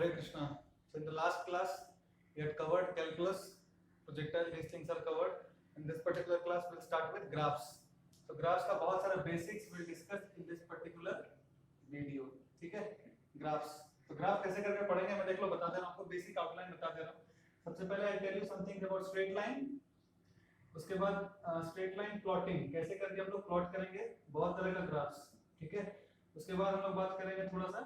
Hare Krishna. So in the last class, we had covered calculus, projectile, these things are covered. In this particular class, we'll start with graphs. So graphs का बहुत सारा basics we'll discuss in this particular video. ठीक है? Graphs. तो graph कैसे करके पढ़ेंगे मैं देख लो बता दे रहा हूँ आपको बेसिक आउटलाइन बता दे रहा हूँ. सबसे पहले I tell you something about straight line. उसके बाद स्ट्रेट लाइन प्लॉटिंग कैसे करके हम लोग प्लॉट करेंगे बहुत तरह का ग्राफ्स. ठीक है? उसके बाद हम लोग बात करेंगे थोड़ा सा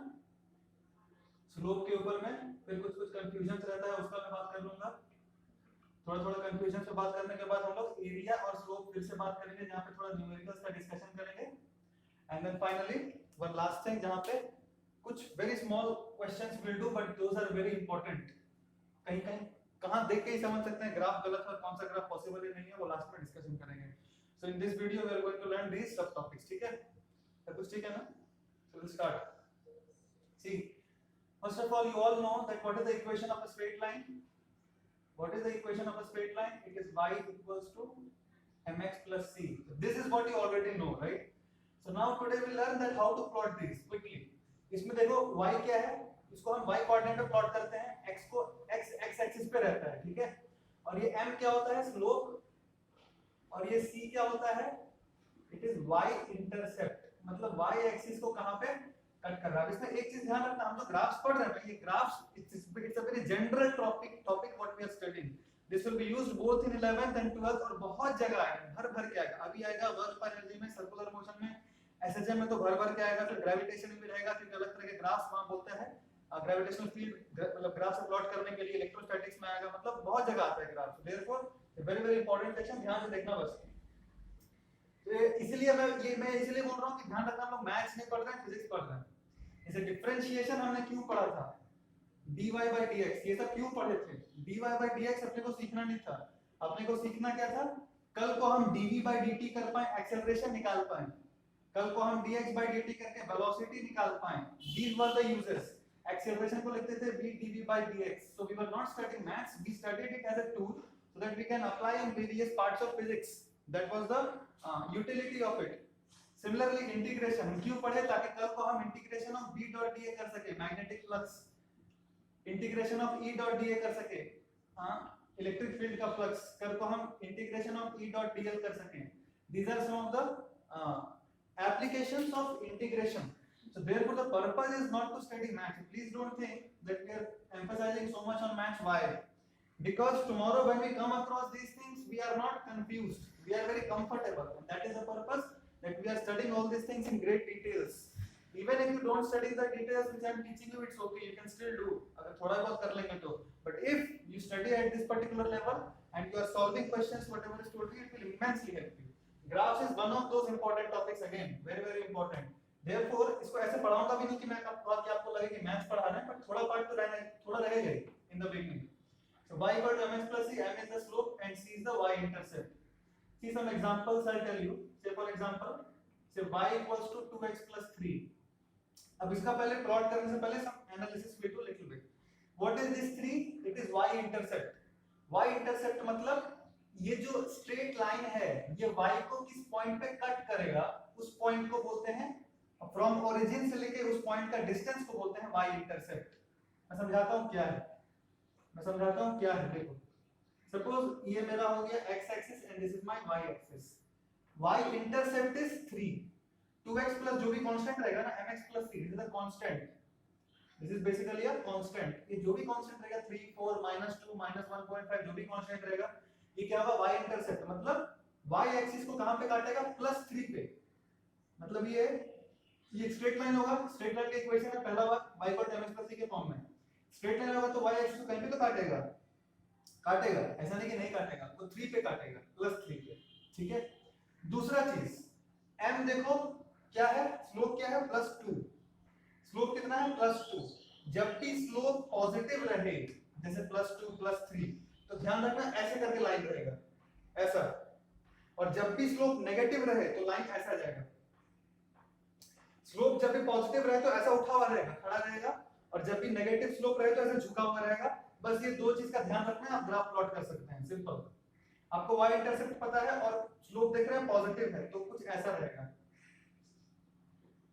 स्लोप के ऊपर में. फिर कुछ कंफ्यूजन रहता है उसका मैं बात कर लूंगा. थोड़ा कंफ्यूजन से बात करने के बाद हम लोग एरिया और स्लोप फिर से बात करेंगे जहां पे थोड़ा न्यूमेरिकल्स का डिस्कशन करेंगे. And then finally one last thing जहां पे कुछ very small questions will do but those are very important. कहीं कहीं कहां देख के ही समझ सकते हैं ग्राफ गलत है कौन सा ग्राफ पॉसिबल है नहीं है वो लास्ट में डिस्कशन करेंगे. So in this video we are going to learn these सब टॉपिक्स. ठीक है? सब कुछ ठीक है ना? So will start. See first of all you all know that what is the equation of a straight line. What is the equation of a straight line? It is y equals to mx plus c. So this is what you already know, right? So now today we learn that how to plot these quickly. इसमें देखो y क्या है, इसको हम y coordinate पे plot करते हैं, x को x एक्सिस पे रहता है. ठीक है? और ये m क्या होता है स्लोप, और ये c क्या होता है इट इज y इंटरसेप्ट. मतलब y एक्सिस को कहां पे कट कर रहा है. इसमें एक चीज ध्यान रखना हम जो ग्राफ्स पढ़ रहे हैं ये graphs it's a very general topic what we are studying. This will be used both in 11th and 12th और बहुत जगह आएगा भर के आएगा. अभी आएगा वर्क पर एनर्जी में, सर्कुलर मोशन में, एसएचएम में तो भर के आएगा. फिर ग्रेविटेशन में भी रहेगा क्योंकि अलग तरह के ग्राफ्स वहां बोलते हैं. ग्रेविटेशनल फील्ड मतलब ग्राफ से प्लॉट करने के लिए इलेक्ट्रोस्टैटिक्स में आएगा. मतलब बहुत जगह आता है graph. Therefore very important section ध्यान से देखना बस. तो इसलिए मैं इसलिए बोल रहा हूं कि ध्यान रखना हम लोग मैथ्स नहीं पढ़ रहे हैं फिजिक्स पढ़ रहे हैं. जैसे डिफरेंशिएशन हमने क्यों पढ़ा था dy by dx ये सब क्यों पढ़े थे. dy by dx अपने को सीखना नहीं था. अपने को सीखना क्या था कल को हम dv by dt कर पाए एक्सेलरेशन निकाल पाए. कल को हम dx by dt करके वेलोसिटी निकाल पाए. these were the uses. Acceleration को लिखते थे v dv by dx. so we were not studying maths, we studied it as a tool so that we can apply in various parts of physics. that was the utility of it. Similarly integration हम क्यों पढ़े ताकि कल को हम integration of B dot dA कर सके magnetic flux, integration of E dot dA कर सके इलेक्ट्रिक फील्ड का फ्लक्स, कल को हम integration of E dot dl कर सके. these are some of the applications of integration. so therefore the purpose is not to study maths. Please don't think that we are emphasizing so much on maths. Why? Because tomorrow when we come across these things we are not confused, we are very comfortable, and that is the purpose that we are studying all these things in great details. Even if you don't study the details which I am teaching you, it's okay, you can still do अगर थोड़ा बहुत कर लेंगे तो. but if you study at this particular level and you are solving questions whatever is told you, it will immensely help you. graphs is one of those important topics, again very important. therefore इसको ऐसे पढ़ाऊंगा भी नहीं कि मैं आपको लगे कि मैथ्स पढ़ा रहे हैं, but थोड़ा पार्ट तो थोड़ा रहेगा in the beginning. so y equal to mx plus c. m is the slope and c is the y intercept. See some examples I'll tell you. Say for example, say y equals to 2x plus 3. अब इसका पहले plot करने से पहले some analysis we do little bit. What is this 3? It is y intercept. y intercept मतलब ये जो straight line है ये y को किस पॉइंट पे कट करेगा उस पॉइंट को बोलते हैं, from origin से लेके उस पॉइंट का डिस्टेंस को बोलते हैं y intercept. मैं समझाता हूँ क्या है. देखो सपोज ये मेरा हो गया x axis and this is my y axis. y intercept is 3. 2x plus जो भी कांस्टेंट रहेगा ना mx plus c, this is a constant, this is basically a constant. ये जो भी कांस्टेंट रहेगा 3 4 -2 -1.5 जो भी कांस्टेंट रहेगा ये क्या होगा y इंटरसेप्ट. मतलब y एक्सिस को कहां पे काटेगा +3 पे. मतलब ये स्ट्रेट लाइन होगा. स्ट्रेट लाइन का इक्वेशन है पहला वाला y equal to mx plus c के फॉर्म में. स्ट्रेट लाइन होगा तो y एक्सिस को कहीं पे तो काटेगा, ऐसा नहीं कि नहीं काटेगा, तो 3 पे काटेगा +3 पे. ठीक है? दूसरा चीज m देखो क्या है, स्लोप क्या है +2. स्लोप कितना है +2. जब भी स्लोप पॉजिटिव रहे जैसे +2 +3 तो ध्यान रखना ऐसे करके लाइन रहेगा ऐसा, और जब भी स्लोप नेगेटिव रहे तो लाइन ऐसा जाएगा. स्लोप जब भी पॉजिटिव रहे तो ऐसा उठा हुआ रहेगा खड़ा रहेगा, और जब भी नेगेटिव स्लोप रहे तो ऐसे झुका हुआ रहेगा. बस ये दो चीज का ध्यान रखना है, आप ग्राफ प्लॉट कर सकते हैं. सिंपल. आपको y इंटरसेप्ट पता है और स्लोप देख रहे हैं पॉजिटिव है तो कुछ ऐसा रहेगा,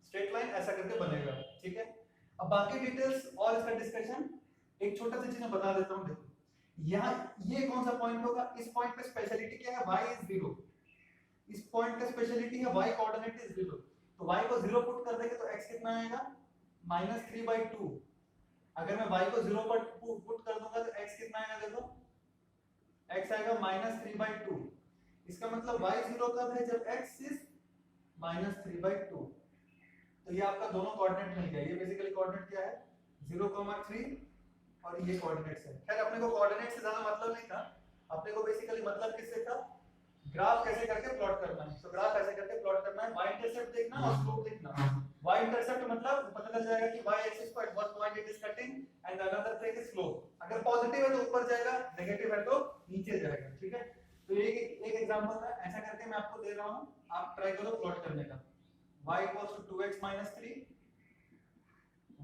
स्ट्रेट लाइन ऐसा करके बनेगा. ठीक है? अब बाकी डिटेल्स और इसका डिस्कशन एक छोटा सा चीज मैं बता देता हूँ। देखो यहाँ ये कौन सा पॉइंट होगा, इस पॉइंट पे स्पेशलिटी क्या है, y इज 0। इस पॉइंट का स्पेशलिटी है y कोऑर्डिनेट इज 0, तो y को 0 पुट कर देंगे तो x कितना आएगा -3/2। अगर मैं y को 0 पर पुट कर दूंगा तो x कितना आएगा, देखो x आएगा -3/2। इसका मतलब y 0 कब है, जब x इज -3/2। तो ये आपका दोनों कोऑर्डिनेट मिल गया। ये बेसिकली कोऑर्डिनेट क्या है 0,3 और ये कोऑर्डिनेट्स है। खैर अपने को कोऑर्डिनेट से ज्यादा मतलब नहीं था, अपने को बेसिकली मतलब किससे था, ग्राफ कैसे करके प्लॉट करना है। तो ग्राफ ऐसे करके प्लॉट करना है, y इंटरसेप्ट देखना और स्लोप देखना। y इंटरसेप्ट मतलब पता चल जाएगा कि y एक्सिस पर what point it is cutting and another thing is slope. अगर पॉजिटिव है तो ऊपर जाएगा, नेगेटिव है तो नीचे जाएगा। ठीक है, तो ये एक एग्जांपल है, ऐसा करके मैं आपको दे रहा हूं, आप ट्राई करो प्लॉट करने का। y equals to 2x minus 3,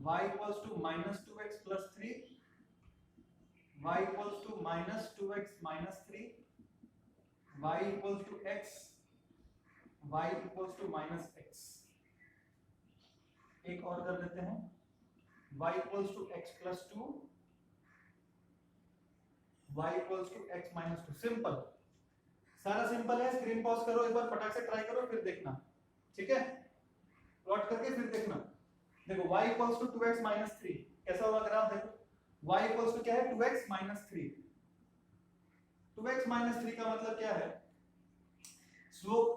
y equals to minus 2x plus 3, y equals to minus 2x minus 3, y equals to x, y equals to minus x। एक और कर देते हैं, y equals to x plus 2, y equals to x minus 2। Simple, सारा simple है। Screen pause करो, एक बार फटाक से ट्राई करो, फिर देखना। ठीक है, प्लॉट करके फिर देखना। देखो y equals to 2x minus 3 कैसा होगा ग्राफ, देखो y equals to क्या है 2x minus 3। 2x minus 3 का मतलब क्या है, स्लोप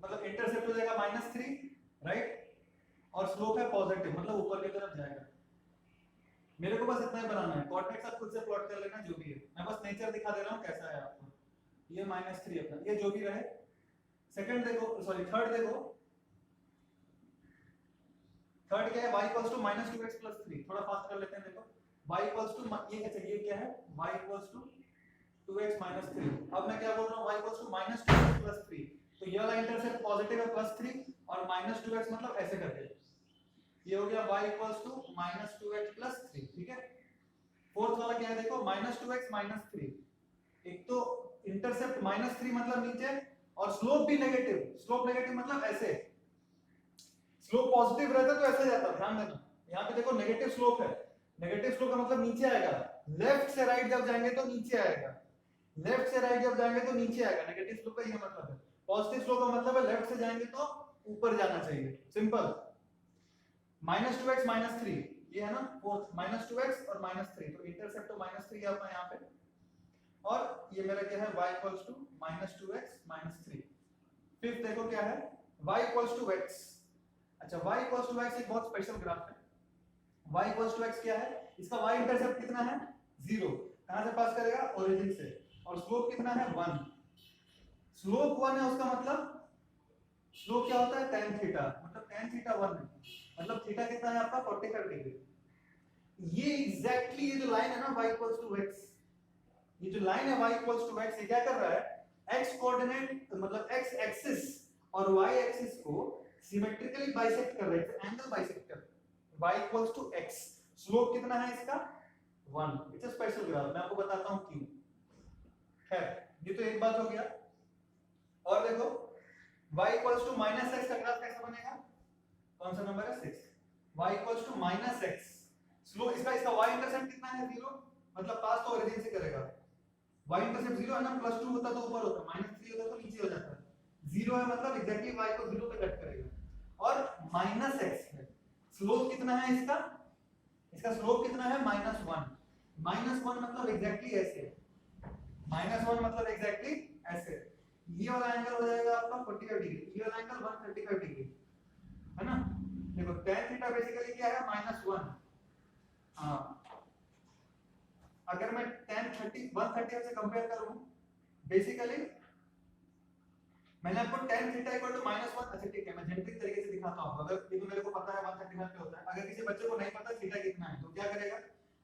मतलब इंटरसेप्ट हो जाएगा -3, राइट, और स्लोप है पॉजिटिव मतलब ऊपर की तरफ जाएगा। मेरे को बस इतना ही बनाना है, कोऑर्डिनेट्स आप खुद से प्लॉट कर लेना जो भी है, मैं बस नेचर दिखा दे रहा हूं कैसा है आपको। ये -3 अपना, ये जो भी रहे। सेकंड देखो, सॉरी थर्ड देखो, थर्ड क्या है, y equals to -2x plus 3। थोड़ा फास्ट कर लेते हैं। देखो y equals to ये क्या है, y equals to 2x minus 3। अब मैं क्या बोल रहा हूँ, y equals to -2x plus 3। तो ये वाला इंटरसेप्ट पॉजिटिव है +3 और -2x मतलब ऐसे करके ये हो गया y equals to -2x plus 3। ठीक है, फोर्थ वाला क्या है, देखो -2x minus 3। एक तो इंटरसेप्ट -3 मतलब नीचे और स्लोप भी नेगेटिव। स्लोप नेगेटिव मतलब ऐसे, स्लोप पॉजिटिव रहता तो ऐसे जाता। ध्यान देना, यहाँ पे देखो नेगेटिव स्लोप है, नेगेटिव स्लोप का मतलब नीचे आएगा। लेफ्ट से राइट जब जाएंगे तो नीचे आएगा, लेफ्ट से राइट जब जाएंगे तो नीचे आएगा। नेगेटिव स्लोप का ये मतलब है। पॉजिटिव स्लोप का मतलब है लेफ्ट से जाएंगे तो ऊपर जाना चाहिए। सिंपल, -2x minus 3 ये है ना, फोर्थ -2x और -3, तो इंटरसेप्ट तो -3 है अपना यहाँ पे, और ये मेरा क्या है y equals to -2x minus 3। Fifth देखो क्या है, y equals to x। अच्छा, y equals to x एक बहुत स्पेशल ग्राफ है। y equals to x क्या है, इसका y इंटरसेप्ट कितना है 0, कहां से पास करेगा, ओरिजिन से, और स्लोप कितना है 1। स्लोप 1 है, उसका मतलब स्लोप क्या होता है tan थीटा, मतलब tan थीटा 1 है, मतलब थीटा कितना है आपका 45 डिग्री। ये एग्जैक्टली ये जो लाइन है ना y equals to x, ये जो लाइन है y equals to x, ये क्या कर रहा है, x कोऑर्डिनेट मतलब x एक्सिस और y एक्सिस को सिमेट्रिकली बाइसेक्ट कर रहे हैं, एंगल बाइसेक्ट कर y equals to x। Slope कितना है इसका 1। इट्स अ स्पेशल ग्राफ, मैं आपको बताता हूं क्यों। खैर ये तो एक बात हो गया। और देखो y equals to -x का ग्राफ कैसा बनेगा, कौन सा नंबर है 6, y equals to -x। Slope इसका y इंटरसेप्ट कितना है 0, मतलब पास तो ओरिजिन से करेगा। y इंटरसेप्ट 0 है ना, +2 होता तो ऊपर होता, -3 होता तो नीचे हो जाता। 0 है मतलब एग्जैक्टली y को 0 पे कट करेगा, और -x है। स्लोप कितना है इसका, इसका स्लोप कितना है -1। -1 मतलब एग्जैक्टली ऐसे, -1 मतलब एग्जैक्टली ऐसे। ये वाला एंगल हो जाएगा आपका 45 डिग्री, ये वाला एंगल 135 डिग्री है ना। देखो tan थीटा बेसिकली क्या है -1। हां, अगर मैं tan 130 से कंपेयर करूं, बेसिकली मैंने आपको tan थीटा इक्वल टू -1, अच्छा ठीक है मैं जेनेटिक तरीके से दिखाता हूं। अगर ये तो मेरे को पता है 135 पे होता है, अगर किसी बच्चे को नहीं पता थीटा कितना है तो क्या करेगा,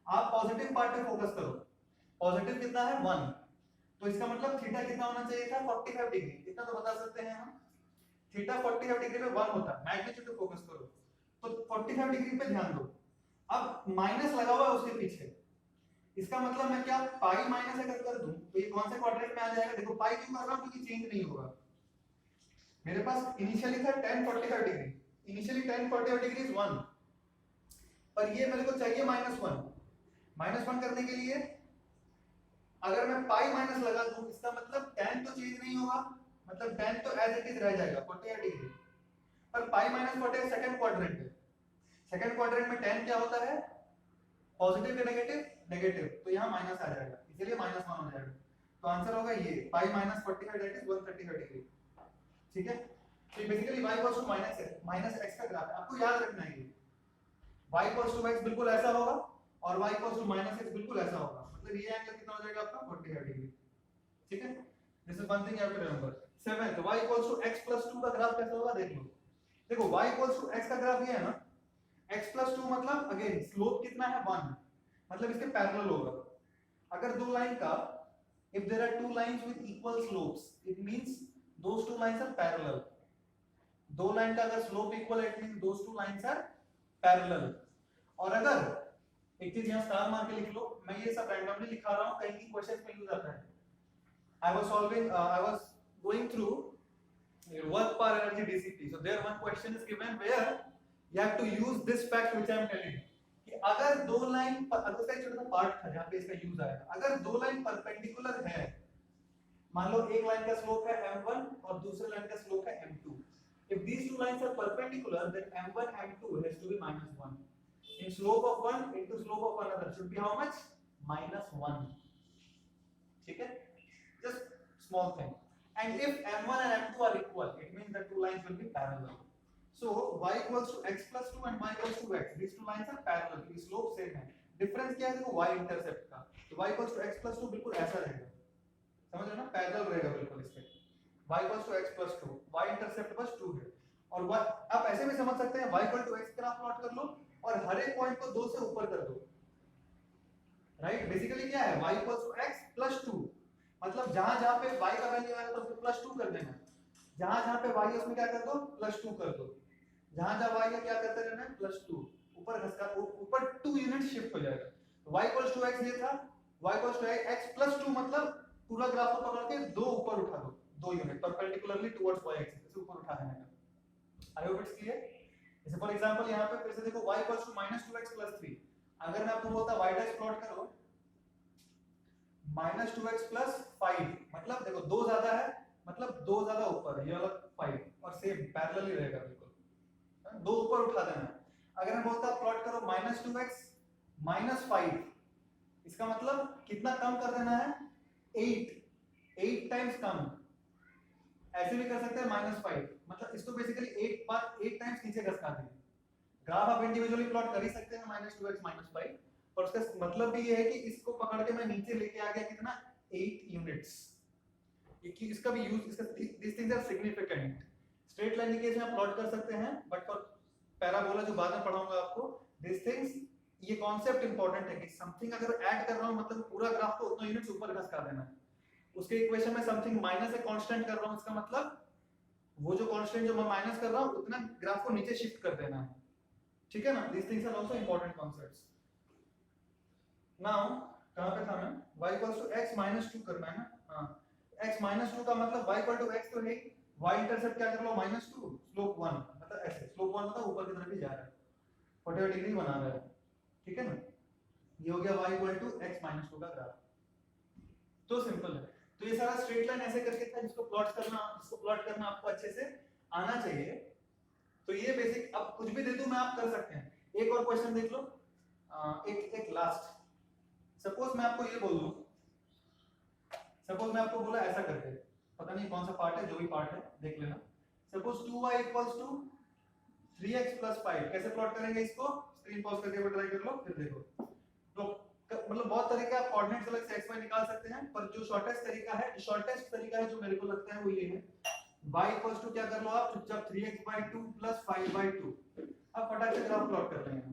आप पॉजिटिव पार्ट पे फोकस करो। पॉजिटिव कितना है 1, तो इसका मतलब थीटा कितना होना चाहिए था 45 डिग्री। इतना तो बता सकते हैं हम, थीटा 45 डिग्री पे 1 होता है। मैग्नीट्यूड पे फोकस करो, तो 45 डिग्री पे ध्यान दो। अब माइनस लगा हुआ है उसके पीछे, इसका मतलब मैं क्या पाई माइनस अगर कर दूं तो ये कौन से क्वाड्रेंट में आ जाएगा। देखो पाई क्यों कर रहा हूं, क्योंकि चेंज नहीं होगा। मेरे पास इनिशियली था tan 45 degree, initially tan 45 degree is 1, पर ये मेरे को चाहिए -1। -1 करने के लिए अगर मैं पाई माइनस लगा दूं, इसका मतलब tan तो चेंज नहीं होगा, मतलब tan तो एज इट इज रह जाएगा 48 डिग्री। पर पाई माइनस 48 सेकंड क्वाड्रेंट है, सेकंड क्वाड्रेंट में tan क्या होता है, पॉजिटिव या नेगेटिव, नेगेटिव, तो यहाँ माइनस आ जाएगा, इसलिए -1 हो जाएगा। तो आंसर होगा ये pi minus 45 that is 135 degree. ठीक है, तो basically y equals to -x का ग्राफ है, आपको याद रखना है ये y इक्वल्स टू x बिल्कुल ऐसा होगा और y इक्वल्स टू -x बिल्कुल ऐसा होगा, मतलब ये एंगल कितना हो जाएगा आपका 45 डिग्री। ठीक है, this is one thing you have to remember. 7th y equals to x + 2 का ग्राफ कैसा होगा देख लो। देखो y इक्वल्स टू x का ग्राफ ये है ना, x + 2 मतलब अगेन स्लोप कितना है 1, मतलब इसके पैरेलल होगा। अगर दो लाइन का if there are two lines with equal slopes it means those two lines are parallel। दो लाइन का अगर स्लोप इक्वल है it means those two lines are parallel। और अगर एक चीज यहाँ स्टार मार के लिख लो, मैं ये सब रैंडमली लिखा रहा हूँ, कहीं की क्वेश्चंस में यूज आता है। I was going through work per energy DCP, so there one question is given where you have to use this fact which I am telling कि अगर दो लाइन, अगर इसका छोटा सा पार्ट था जहाँ पे इसका यूज आएगा, अगर दो लाइन परपेंडिकुलर है, मान लो एक लाइन का स्लोप है m1 और दूसरे लाइन का स्लोप है m2, if these two lines are perpendicular then m1 m2 has to be -1, in slope of one into slope of another should be how much, -1। ठीक है, just small thing, and if m1 and m2 are equal it means the two lines will be parallel। So y equals to x plus 2 and y equals to x, these two lines are parallel, the slope same है। Difference क्या है देखो y intercept का, तो y equals to x plus 2 बिल्कुल ऐसा रहेगा, समझ रहे हो ना, पैरेलल रहेगा बिल्कुल इसके। y equals to x plus 2, y intercept बस 2 है, और y आप ऐसे भी समझ सकते हैं y equal to x graph plot कर लो और हर एक पॉइंट को 2 से ऊपर कर दो, राइट। बेसिकली क्या है y equals to x plus 2, मतलब जहां-जहां पे y का वैल्यू आएगा तो उसको +2 कर देना, जहां-जहां पे y है उसमें क्या कर दो +2 कर दो, जहां-जहां y है क्या करते रहना है +2, ऊपर घसका ऊपर 2 यूनिट शिफ्ट हो जाएगा। तो y equals to x ये था, y equals to x plus 2 मतलब पूरा ग्राफ को पकड़ के 2 ऊपर उठा दो, 2 unit perpendicularly towards y axis से ऊपर उठा देना है। I hope it's clear. जैसे फॉर एग्जांपल यहां पे फिर से देखो y equals to -2x plus 3, अगर मैं आपको बोलता y डैश प्लॉट करो -2x plus 5, मतलब देखो 2 ज्यादा है, मतलब 2 ज्यादा ऊपर है, ये वाला 5 और सेम पैरेलल ही रहेगा बिल्कुल, 2 ऊपर उठा देना है। अगर मैं बोलता प्लॉट करो -2x -5, इसका मतलब कितना कम कर देना है 8 टाइम्स कम, ऐसे भी कर सकते हैं -5, मतलब इसको बेसिकली 8 टाइम्स नीचे घसका दें। ग्राफ आप इंडिविजुअली प्लॉट कर ही सकते हैं -2x -5, और उसका मतलब भी ये है कि इसको पकड़ के मैं नीचे लेके आ गया कितना 8 यूनिट्स। ये इसका भी यूज, इसका this things are significant. Straight line के केस में आप प्लॉट कर सकते हैं, बट फॉर पैराबोला जो बाद में पढ़ाऊंगा आपको, दिस थिंग्स, ये कॉन्सेप्ट इंपॉर्टेंट है कि समथिंग अगर ऐड कर रहा हूं मतलब पूरा ग्राफ को उतना यूनिट्स ऊपर घसका देना है। उसके इक्वेशन में समथिंग माइनस ए कांस्टेंट कर रहा हूं, इसका मतलब वो जो कांस्टेंट जो मैं माइनस कर रहा हूं उतना ग्राफ को नीचे शिफ्ट कर देना है। ठीक है ना, this things are also important concepts. Now कहां पे था मैं, y = x - 2 करना है ना, हां x - 2 का मतलब y = x तो है, y इंटरसेप्ट क्या कर लो -2, स्लोप 1, मतलब ऐसे स्लोप 1 मतलब ऊपर की तरफ ही जा रहा है, 45 डिग्री बना रहा है। ठीक है ना, ये हो गया y = x - 2 का ग्राफ। तो सिंपल है। तो ये सारा स्ट्रेट लाइन ऐसे करके था, जिसको प्लॉट करना आपको अच्छे से आना चाहिए। तो ये बेसिक, अब कुछ भी दे दूं मैं आप कर सकते हैं। एक और क्वेश्चन देख लो, एक लास्ट। सपोज मैं आपको ये बोल दूं, सपोज मैं आपको बोला ऐसा करके, पता नहीं कौन सा पार्ट है, जो भी पार्ट है देख लेना। सपोज 2y = 3x + 5, कैसे प्लॉट करेंगे इसको, स्क्रीन पॉज करके ट्राई कर लो, फिर देखो। तो मतलब बहुत तरीके आप कोऑर्डिनेट्स अलग से xy निकाल सकते हैं, पर जो शॉर्टेस्ट तरीका है जो मेरे को लगता है वो ये है, y = क्या कर लो आप चुपचाप 3x/2 + 5/2। अब फटाक से ग्राफ प्लॉट कर लेंगे।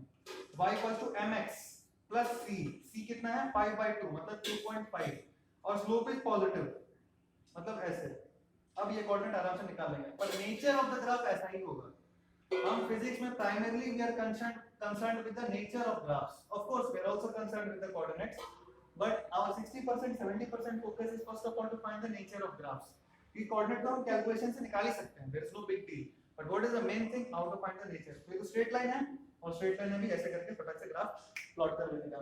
y = mx + c कितना है 5/2 मतलब 2.5, और स्लोप इज पॉजिटिव, मतलब ऐसे। अब ये कोऑर्डिनेट आराम से निकाल लेंगे, पर नेचर ऑफ द ग्राफ ऐसा ही होगा। हम फिजिक्स में primarily we are concerned with the nature of graphs. Of course, we are also concerned with the coordinates, but our 60% 70% focus is first of all to find the nature of graphs. ये coordinate तो हम calculation से निकाल ही सकते हैं, there is no big deal. But what is the main thing? How to find the nature. तो ये तो straight line है, और स्ट्रेट लाइन में भी ऐसे करके फटाक से ग्राफ प्लॉट कर लेने का।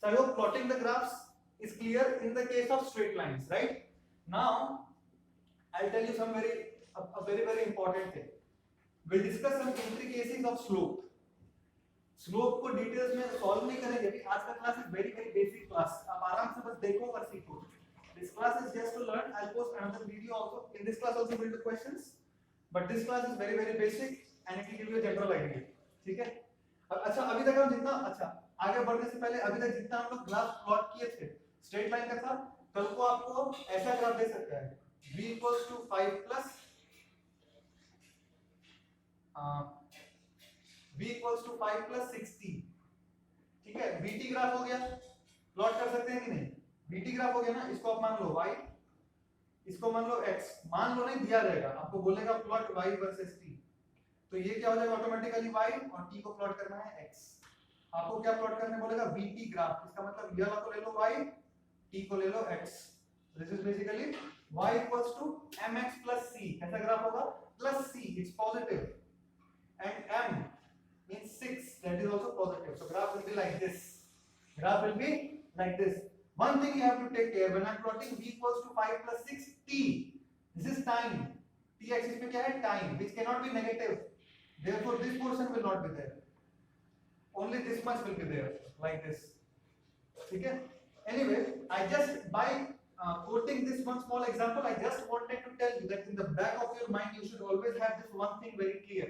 So I hope plotting the graphs is clear in the case of straight lines, right? Now I'll tell you some very important thing. We'll discuss some intricacies of slope. Slope को details में solve नहीं करेंगे अभी, आज का class is very basic class. आप आराम से बस देखो और सीखो. This class is just to learn. I'll post another video also. In this class also we'll do questions, but this class is very basic and it will give you a general idea. ठीक है? अच्छा अभी तक हम जितना आगे बढ़ने से पहले अभी तक जितना हम लोग ग्राफ प्लॉट किए थे स्ट्रेट लाइन का था, कल को आपको ऐसा ग्राफ दे सकता है v equals to 5 plus v equals to 5 plus 60, ठीक है? vt ग्राफ हो गया, प्लॉट कर सकते हैं कि नहीं? vt ग्राफ हो गया ना, इसको आप मान लो y, इसको मान लो x, मान लो नहीं दिया रहेगा, आपको बोलेगा प्लॉट y वर्सेस t, तो ये क्या हो जाएगा ऑटोमेटिकली y और t को प्लॉट करना है x। आपको क्या प्लॉट करने बोलेगा vt ग्राफ, इसका मतलब ये वाला को ले लो y, t को ले लो x। This is basically y equals to mx plus c, कैसा ग्राफ होगा? Plus c, it's positive, and m means 6, that is also positive, so graph will be like this, graph will be like this. One thing you have to take care, when I'm plotting v equals to 5 plus 6 t, this is time, t axis पे क्या है? Time, which cannot be negative, therefore this portion will not be there, only this much will be there, like this, ठीक है? Anyway, I just by quoting this one small example, I just wanted to tell you that in the back of your mind you should always have this one thing very clear,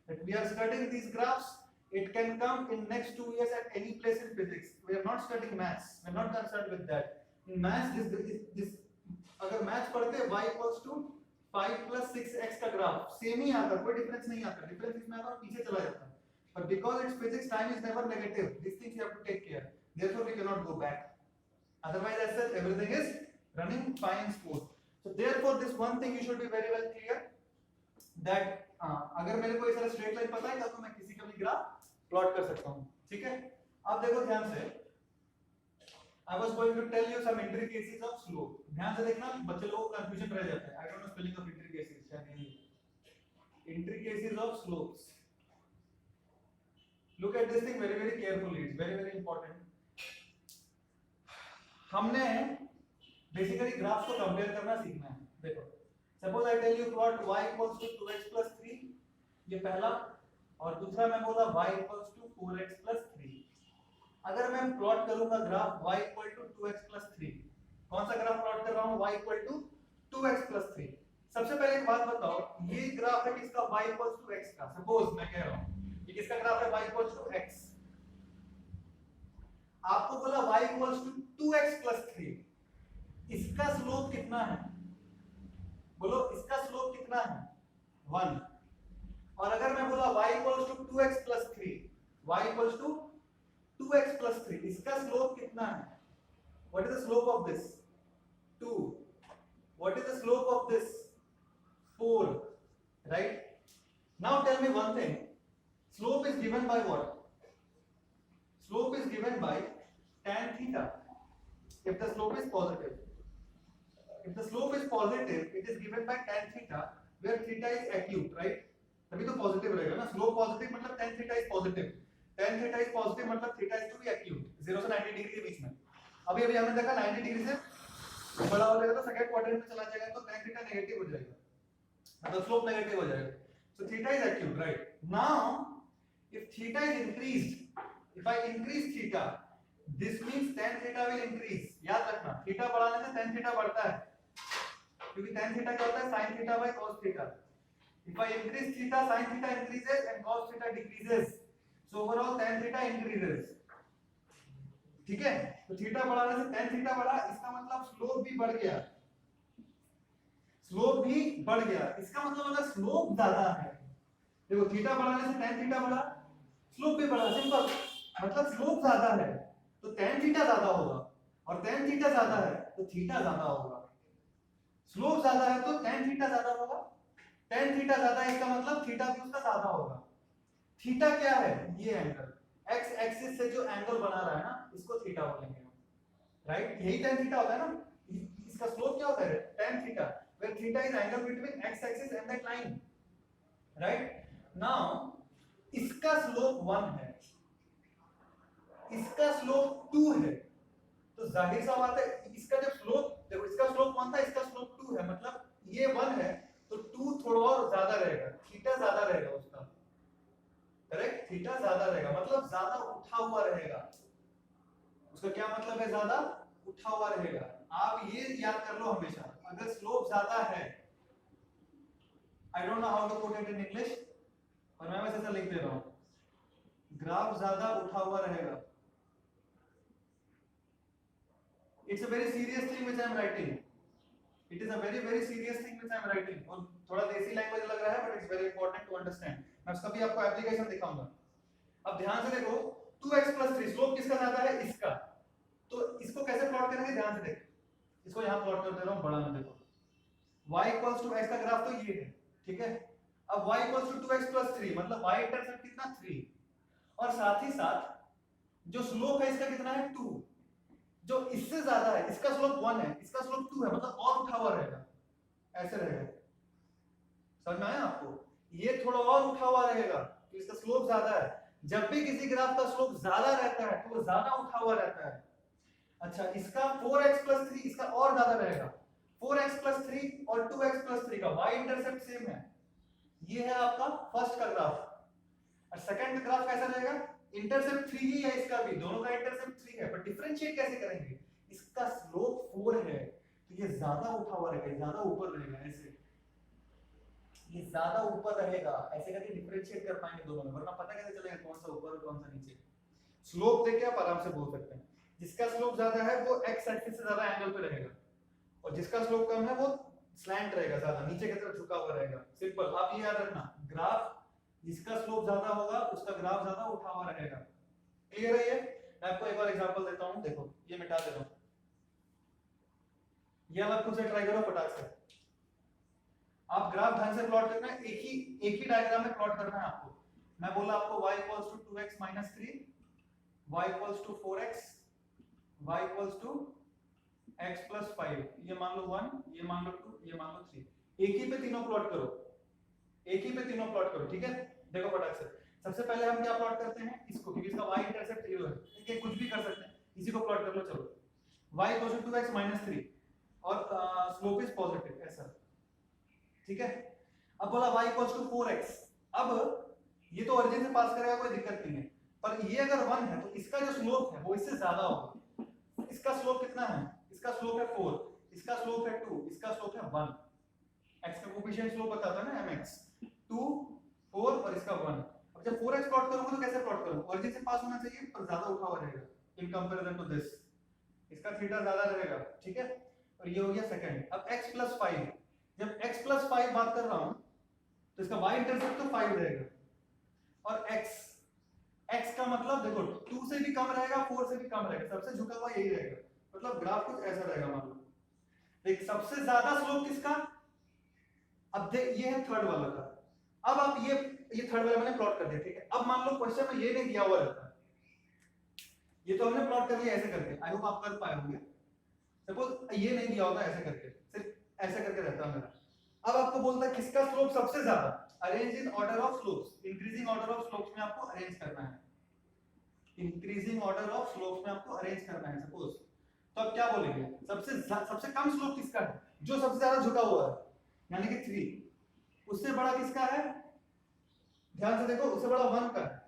that we are studying these graphs, it can come in next 2 years at any place in physics. We are not studying maths, we are not concerned with that. In maths this अगर maths पढ़ते y equals to 5 plus 6x का graph same ही आता, कोई difference नहीं आता, difference इसमें आता और पीछे चला जाता, but because it's physics, time is never negative, these things you have to take care, therefore we cannot go back, otherwise as such everything is running fine smooth. So therefore this one thing you should be very well clear that अगर मेरे को इस straight line पता है तो मैं किसी का भी ग्राफ प्लॉट कर सकता हूं, ठीक है? अब देखो ध्यान से, I was going to tell you some intricacies of slope. ध्यान से देखना, बच्चे लोगों को कंफ्यूजन रह जाता है, I don't know spelling of intricacies, शायद नहीं, intricacies of slopes. Look at this thing very carefully, it's very important. हमने बेसिकली ग्राफ को कंपेयर करना सीखना है। देखो, suppose I tell you plot y equals to 2x plus 3, ये पहला, और दूसरा मैं बोला y equals to 4x plus 3। अगर मैं प्लॉट करूंगा graph y equal to 2x plus 3, कौन सा ग्राफ प्लॉट कर रहा हूं? y equal to 2x plus 3। सबसे पहले एक बात बताओ, ये ग्राफ है किसका? y इक्वल्स टू x का। सपोज मैं कह रहा हूं ये किसका ग्राफ है? y equals to x। आपको बोला y equals to 2x plus 3, इसका स्लोप कितना है? बोलो, इसका स्लोप कितना है? 1। और अगर मैं बोला y equals to 2x plus 3, y equals to 2x plus 3, इसका स्लोप कितना है? What is the slope of this? 2. What is the slope of this? 4. Right? Now tell me one thing. Slope is given by what? Slope is given by tan theta. If the slope is positive. If the slope is positive, it is given by tan theta, where theta is acute, right? तभी तो positive रहेगा ना, slope positive मतलब tan theta is positive, tan theta is positive मतलब theta is to be acute, 0 से 90 degree के बीच में। अभी हमने देखा 90 डिग्री से बड़ा हो जाएगा तो सेकंड क्वाड्रेंट में चला जाएगा तो tan theta नेगेटिव हो जाएगा, मतलब स्लोप नेगेटिव हो जाएगा। So theta is acute, right? Now if theta is increased, if I increase theta, this means tan theta will increase। याद रखना, theta बढ़ाने से tan theta बढ़ता है, क्योंकि tan theta क्या होता है? sin theta by cos theta। If I increase theta, sin theta increases and cos theta decreases, so overall tan theta increases। ठीक है, तो थीटा बढ़ाने से tan थीटा बढ़ा, इसका मतलब स्लोप भी बढ़ गया, स्लोप भी बढ़ गया। इसका मतलब अगर स्लोप ज्यादा है, देखो थीटा बढ़ाने से tan थीटा बढ़ा, स्लोप भी बढ़ा, सिंपल, मतलब स्लोप ज्यादा है तो tan थीटा ज्यादा होगा, और tan थीटा ज्यादा है तो थीटा ज्यादा होगा। स्लोप ज्यादा है तो tan थीटा ज्यादा होगा, tan थीटा ज्यादा है इसका मतलब थीटा भी उसका ज्यादा होगा। थीटा क्या है? ये एंगल, x एक्सिस से जो एंगल बना रहा है ना, इसको थीटा बोलेंगे हम, राइट? यही tan थीटा होता है ना। इसका स्लोप क्या होता है? tan theta, where theta is angle between x axis and that line, right? Now इसका स्लोप 1 है, इसका स्लोप 2 है, तो जाहिर सा बात है इसका जब स्लोप, देखो इसका स्लोप 1 था, इसका स्लोप 2 है, मतलब ये 1 है तो 2 थोड़ा और ज्यादा रहेगा, थीटा ज्यादा रहेगा उसका, करेक्ट, थीटा ज्यादा रहेगा मतलब ज्यादा उठा हुआ रहेगा, उसका क्या मतलब है, ज्यादा उठा हुआ रहेगा। आप ये याद कर लो हमेशा, अगर स्लोप ज्यादा है, I don't know how to put it in English, और मैं बस ऐसा लिख दे रहा हूं, ग्राफ ज्यादा उठा हुआ रहेगा, it's a very serious thing which I am writing, it is a very very serious thing which I am writing, और थोड़ा देसी लैंग्वेज लग रहा है but it's very important to understand, मैं उसका भी आपको एप्लीकेशन दिखाऊंगा। अब ध्यान से देखो, 2x + 3 स्लोप किसका ज्यादा है, इसका, तो इसको कैसे प्लॉट करेंगे, ध्यान से देखो, इसको यहां प्लॉट कर दे रहा हूं बड़ा में, देखो y = x का ग्राफ तो ये है, ठीक है, अब y = 2x + 3 मतलब y इंटरसेप्ट कितना 3, और साथ ही साथ जो स्लोप है इसका कितना है 2, जो इससे ज्यादा है, इसका स्लोप 1 है, इसका स्लोप 2 है, मतलब और उठा हुआ रहेगा, ऐसे रहेगा, समझ में आया आपको, ये थोड़ा और उठा हुआ रहेगा तो इसका स्लोप ज्यादा है, जब भी किसी ग्राफ का स्लोप ज्यादा रहता है तो वो ज्यादा उठा हुआ रहता है। अच्छा, इसका 4x + 3 इसका और ज्यादा रहेगा, 4x + 3 और 2x + 3 का y इंटरसेप्ट सेम है, ये है आपका फर्स्ट का ग्राफ, और सेकंड ग्राफ कैसा रहेगा, इंटरसेप्ट 3 ही है इसका भी, दोनों का इंटरसेप्ट 3 है, पर डिफरेंशिएट कैसे करेंगे, इसका स्लोप 4 है तो ये ज्यादा उठा हुआ रहेगा, ज्यादा ऊपर रहेगा, ऐसे ये ज्यादा ऊपर रहेगा, ऐसे करके डिफरेंशिएट कर पाएंगे दोनों में, वरना पता कैसे चलेगा कौन सा ऊपर और कौन सा नीचे। स्लोप देख के आप आराम से बोल सकते हैं, जिसका स्लोप ज्यादा है वो x एक्सिस से ज्यादा एंगल पे रहेगा, और जिसका स्लोप कम है वो स्लैंट रहेगा, ज्यादा नीचे की तरफ झुका हुआ रहेगा, सिंपल, आप ये याद रखना, ग्राफ जिसका स्लोप ज्यादा होगा उसका ग्राफ ज्यादा उठा हुआ रहेगा, क्लियर है ये। मैं आपको एक और एग्जांपल देता हूं, देखो ये मिटा दे रहा हूं, ये आप खुद से ट्राई करो फटाक से, आप ग्राफ ढंग से प्लॉट करना है, एक ही डायग्राम में प्लॉट करना है आपको, मैं बोला आपको y = 2x - 3, y = 4x, y = x + 5, ये मान लो 1, ये मान लो 2, ये मान लो 3, एक ही पे तीनों प्लॉट करो, एक ही पे तीनों प्लॉट करो, ठीक है। देखो फटाक से, सबसे पहले हम क्या प्लॉट करते हैं, इसको, क्योंकि इसका y इंटरसेप्ट 0 है, ठीक है, कुछ भी कर सकते हैं, इसी को प्लॉट कर लो, चलो y = 2x - 3 और स्लोप इज पॉजिटिव, ऐसा, ठीक है। अब बोला y = 4x, अब ये तो ओरिजिन से पास करेगा, कोई दिक्कत नहीं है, पर ये अगर 1 है तो इसका जो स्लोप है वो इससे ज्यादा होगा, इसका स्लोप कितना है, इसका स्लोप है 4, इसका स्लोप है 2, इसका स्लोप है 1, x का कोएफिशिएंट स्लोप बताता है ना mx, 2 4 और इसका 1। अब जब 4x प्लॉट करूंगा तो कैसे प्लॉट करूं, ओरिजिन से पास होना चाहिए पर ज्यादा उठा हुआ रहेगा इन कंपैरिजन टू दिस, इसका थीटा ज्यादा रहेगा, ठीक है, और ये हो गया सेकंड। अब x + 5, जब x + 5 बात कर रहा हूं तो इसका y इंटरसेप्ट तो 5 रहेगा, और x का मतलब देखो 2 से भी कम रहेगा, 4 से भी कम रहेगा, सबसे झुका हुआ यही रहेगा, मतलब ग्राफ कुछ ऐसा रहेगा, मान लो देख सबसे ज्यादा स्लोप किसका, अब देख ये है थर्ड वाला का, अब आप ये थर्ड वाला मैंने प्लॉट कर दिया, ठीक है। अब मान लो क्वेश्चन में ये नहीं दिया हुआ रहता, ये तो हमने प्लॉट कर लिया ऐसे करके, आई होप आप कर पाए होंगे, सपोज ये नहीं दिया होता ऐसे करके, सिर्फ ऐसे करके रहता मेरा, अब आपको बोलता है किसका स्लोप सबसे ज्यादा, arrange in order of slopes, increasing order of slopes में आपको अरेंज करना है, इंक्रीजिंग ऑर्डर ऑफ स्लोप्स में आपको अरेंज करना है सपोज, तो अब क्या बोलेंगे, सबसे कम स्लोप किसका है, जो सबसे ज्यादा झुका हुआ है, यानी कि 3, उससे बड़ा किसका है, ध्यान से देखो, उससे बड़ा 1 का है,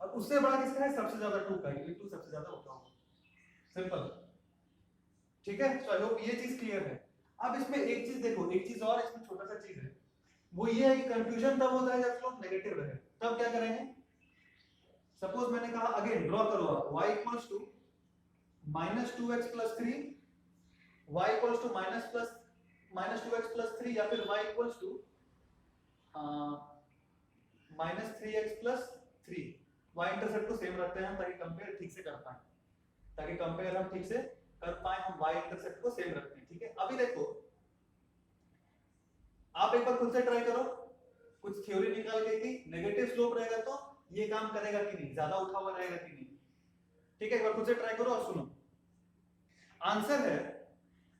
और उससे बड़ा किसका है, सबसे ज्यादा 2 का है, ये 2 सबसे ज्यादा उठा हुआ, सिंपल, ठीक है। तो आई होप ये चीज क्लियर है। अब इसमें एक चीज देखो, एक चीज और इसमें छोटा सा चीज है, वो ये है कि कंफ्यूजन तब होता है जब स्लोप नेगेटिव रहे, तब क्या करेंगे, सपोज मैंने कहा अगेन ड्रॉ करो आप, y = -2x + 3, y = -2x + 3, या फिर y = -3x + 3, y इंटरसेप्ट को सेम रखते हैं ताकि कंपेयर ठीक से कर पाए, ताकि कंपेयर हम ठीक से कर पाए, हम y इंटरसेप्ट को सेम रखते हैं, ठीक है। अभी देखो आप एक बार खुद से ट्राई करो, कुछ थ्योरी निकाल के कि नेगेटिव स्लोप रहेगा तो ये काम करेगा कि नहीं, ज्यादा उठा हुआ रहेगा कि नहीं, ठीक है, एक बार खुद से ट्राई करो और सुनो। आंसर है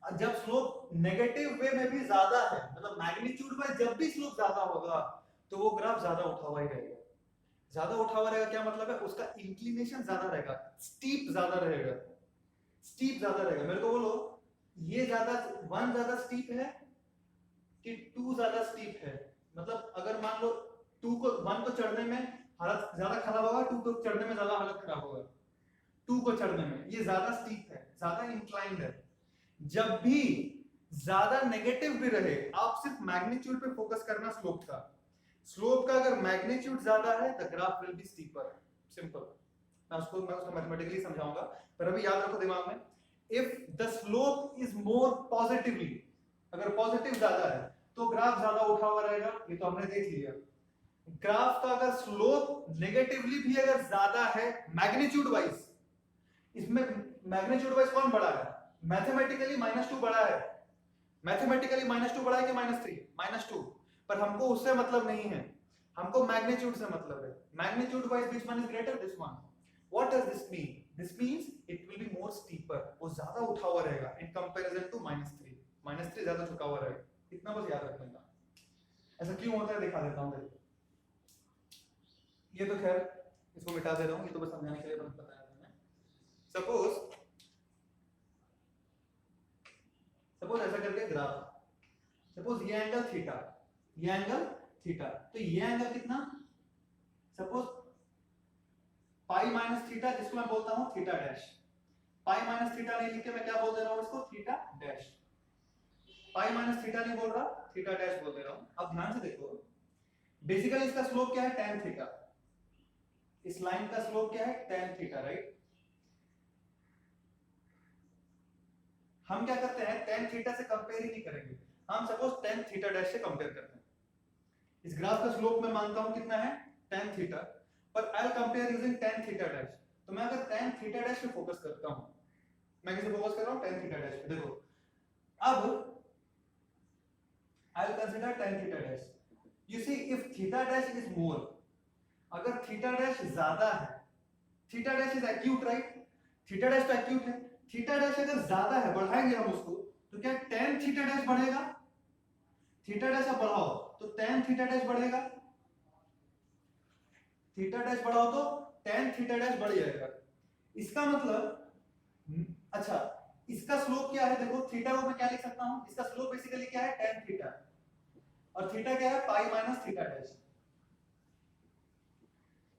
जब स्लोप नेगेटिव वे में भी ज्यादा है, मतलब मैग्नीट्यूड में जब भी स्लोप ज्यादा होगा तो वो ग्राफ ज्यादा उठा हुआ ही रहेगा, ज्यादा उठा हुआ रहेगा क्या मतलब है, उसका इंक्लिनेशन ज्यादा रहेगा, स्टीप ज्यादा रहेगा, स्टीप ज्यादा रहेगा। मेरे को बोलो ये ज्यादा 1 ज्यादा स्टीप है कि 2 ज्यादा स्टीप है? मतलब अगर मान लो 1 को चढ़ने में हालत ज्यादा खराब होगा, 2 को चढ़ने में ज्यादा हालत खराब होगा। 2 को चढ़ने में ये ज्यादा स्टीप है, ज्यादा इंक्लाइंड है। जब भी ज्यादा नेगेटिव भी रहे, आप सिर्फ मैग्नीट्यूड पे फोकस करना स्लोप का। स्लोप का अगर मैग्नीट्यूड ज्यादा है the graph will be steeper, simple. मैं उसको मैथमेटिकली समझाऊंगा, पर अभी याद रखो दिमाग में, if the slope is more positively, अगर पॉजिटिव ज्यादा है तो ग्राफ ज्यादा उठा हुआ रहेगा, ये तो हमने देख लिया। ग्राफ का अगर स्लोप नेगेटिवली भी अगर ज्यादा है मैग्नीट्यूड वाइज, इसमें मैग्नीट्यूड वाइज कौन बड़ा है? मैथमेटिकली -2 बड़ा है, मैथमेटिकली -2 बड़ा है कि -3? -2। पर हमको उससे मतलब नहीं है, हमको मैग्नीट्यूड से मतलब है। Magnitude wise which one is greater? This one. What does this mean? This means it will be more steeper, वो ज्यादा उठा हुआ रहेगा इन कंपैरिजन टू -3। -3 ज्यादा झुका हुआ रहेगा, इतना बस याद रखने का। ऐसा क्यों होता है दिखा देता हूं। देखो ये तो खैर इसको मिटा दे रहा हूं, ये तो बस समझाने के लिए बताया मैंने। सपोज ऐसा करके ग्राफ, सपोज ये एंगल थीटा, ये एंगल थीटा, तो ये एंगल कितना? सपोज पाई माइनस थीटा, जिसको मैं बोलता हूं theta dash. Pi minus theta नहीं लिख के मैं क्या बोल दे रहा हूं इसको? Theta dash. Pi minus theta नहीं बोल रहा, थीटा डैश बोल दे रहा हूं। अब ध्यान से देखो, बेसिकली इसका स्लोप क्या है? tan theta. इस लाइन का स्लोप क्या है? tan theta, right? हम क्या करते हैं, tan थीटा से कंपेयर ही नहीं करेंगे, हम सपोज tan थीटा डैश से कंपेयर करते हैं। इस ग्राफ का स्लोप मैं मानता हूं कितना है? tan थीटा, पर I compare using tan theta dash. तो मैं अगर tan थीटा डैश पे फोकस करता हूं, मैं किसे फोकस कर रहा हूं? tan थीटा डैश पे। देखो अब I will consider tan theta dash. You see if theta dash is more, अगर थीटा डैश ज्यादा है, theta dash is acute, right? Theta dash तो एक्यूट है, थीटा डैश अगर ज्यादा है, बढ़ाएंगे हम उसको, तो क्या tan थीटा डैश बढ़ेगा? थीटा डैश आप बढ़ाओ तो tan थीटा डैश बढ़ेगा, थीटा डैश बढ़ाओ तो tan थीटा डैश बढ़ जाएगा। इसका मतलब अच्छा, इसका स्लोप क्या है? देखो थीटा को मैं क्या लिख सकता हूं, इसका स्लोप बेसिकली क्या है? tan थीटा, और थीटा क्या है? Pi minus theta dash.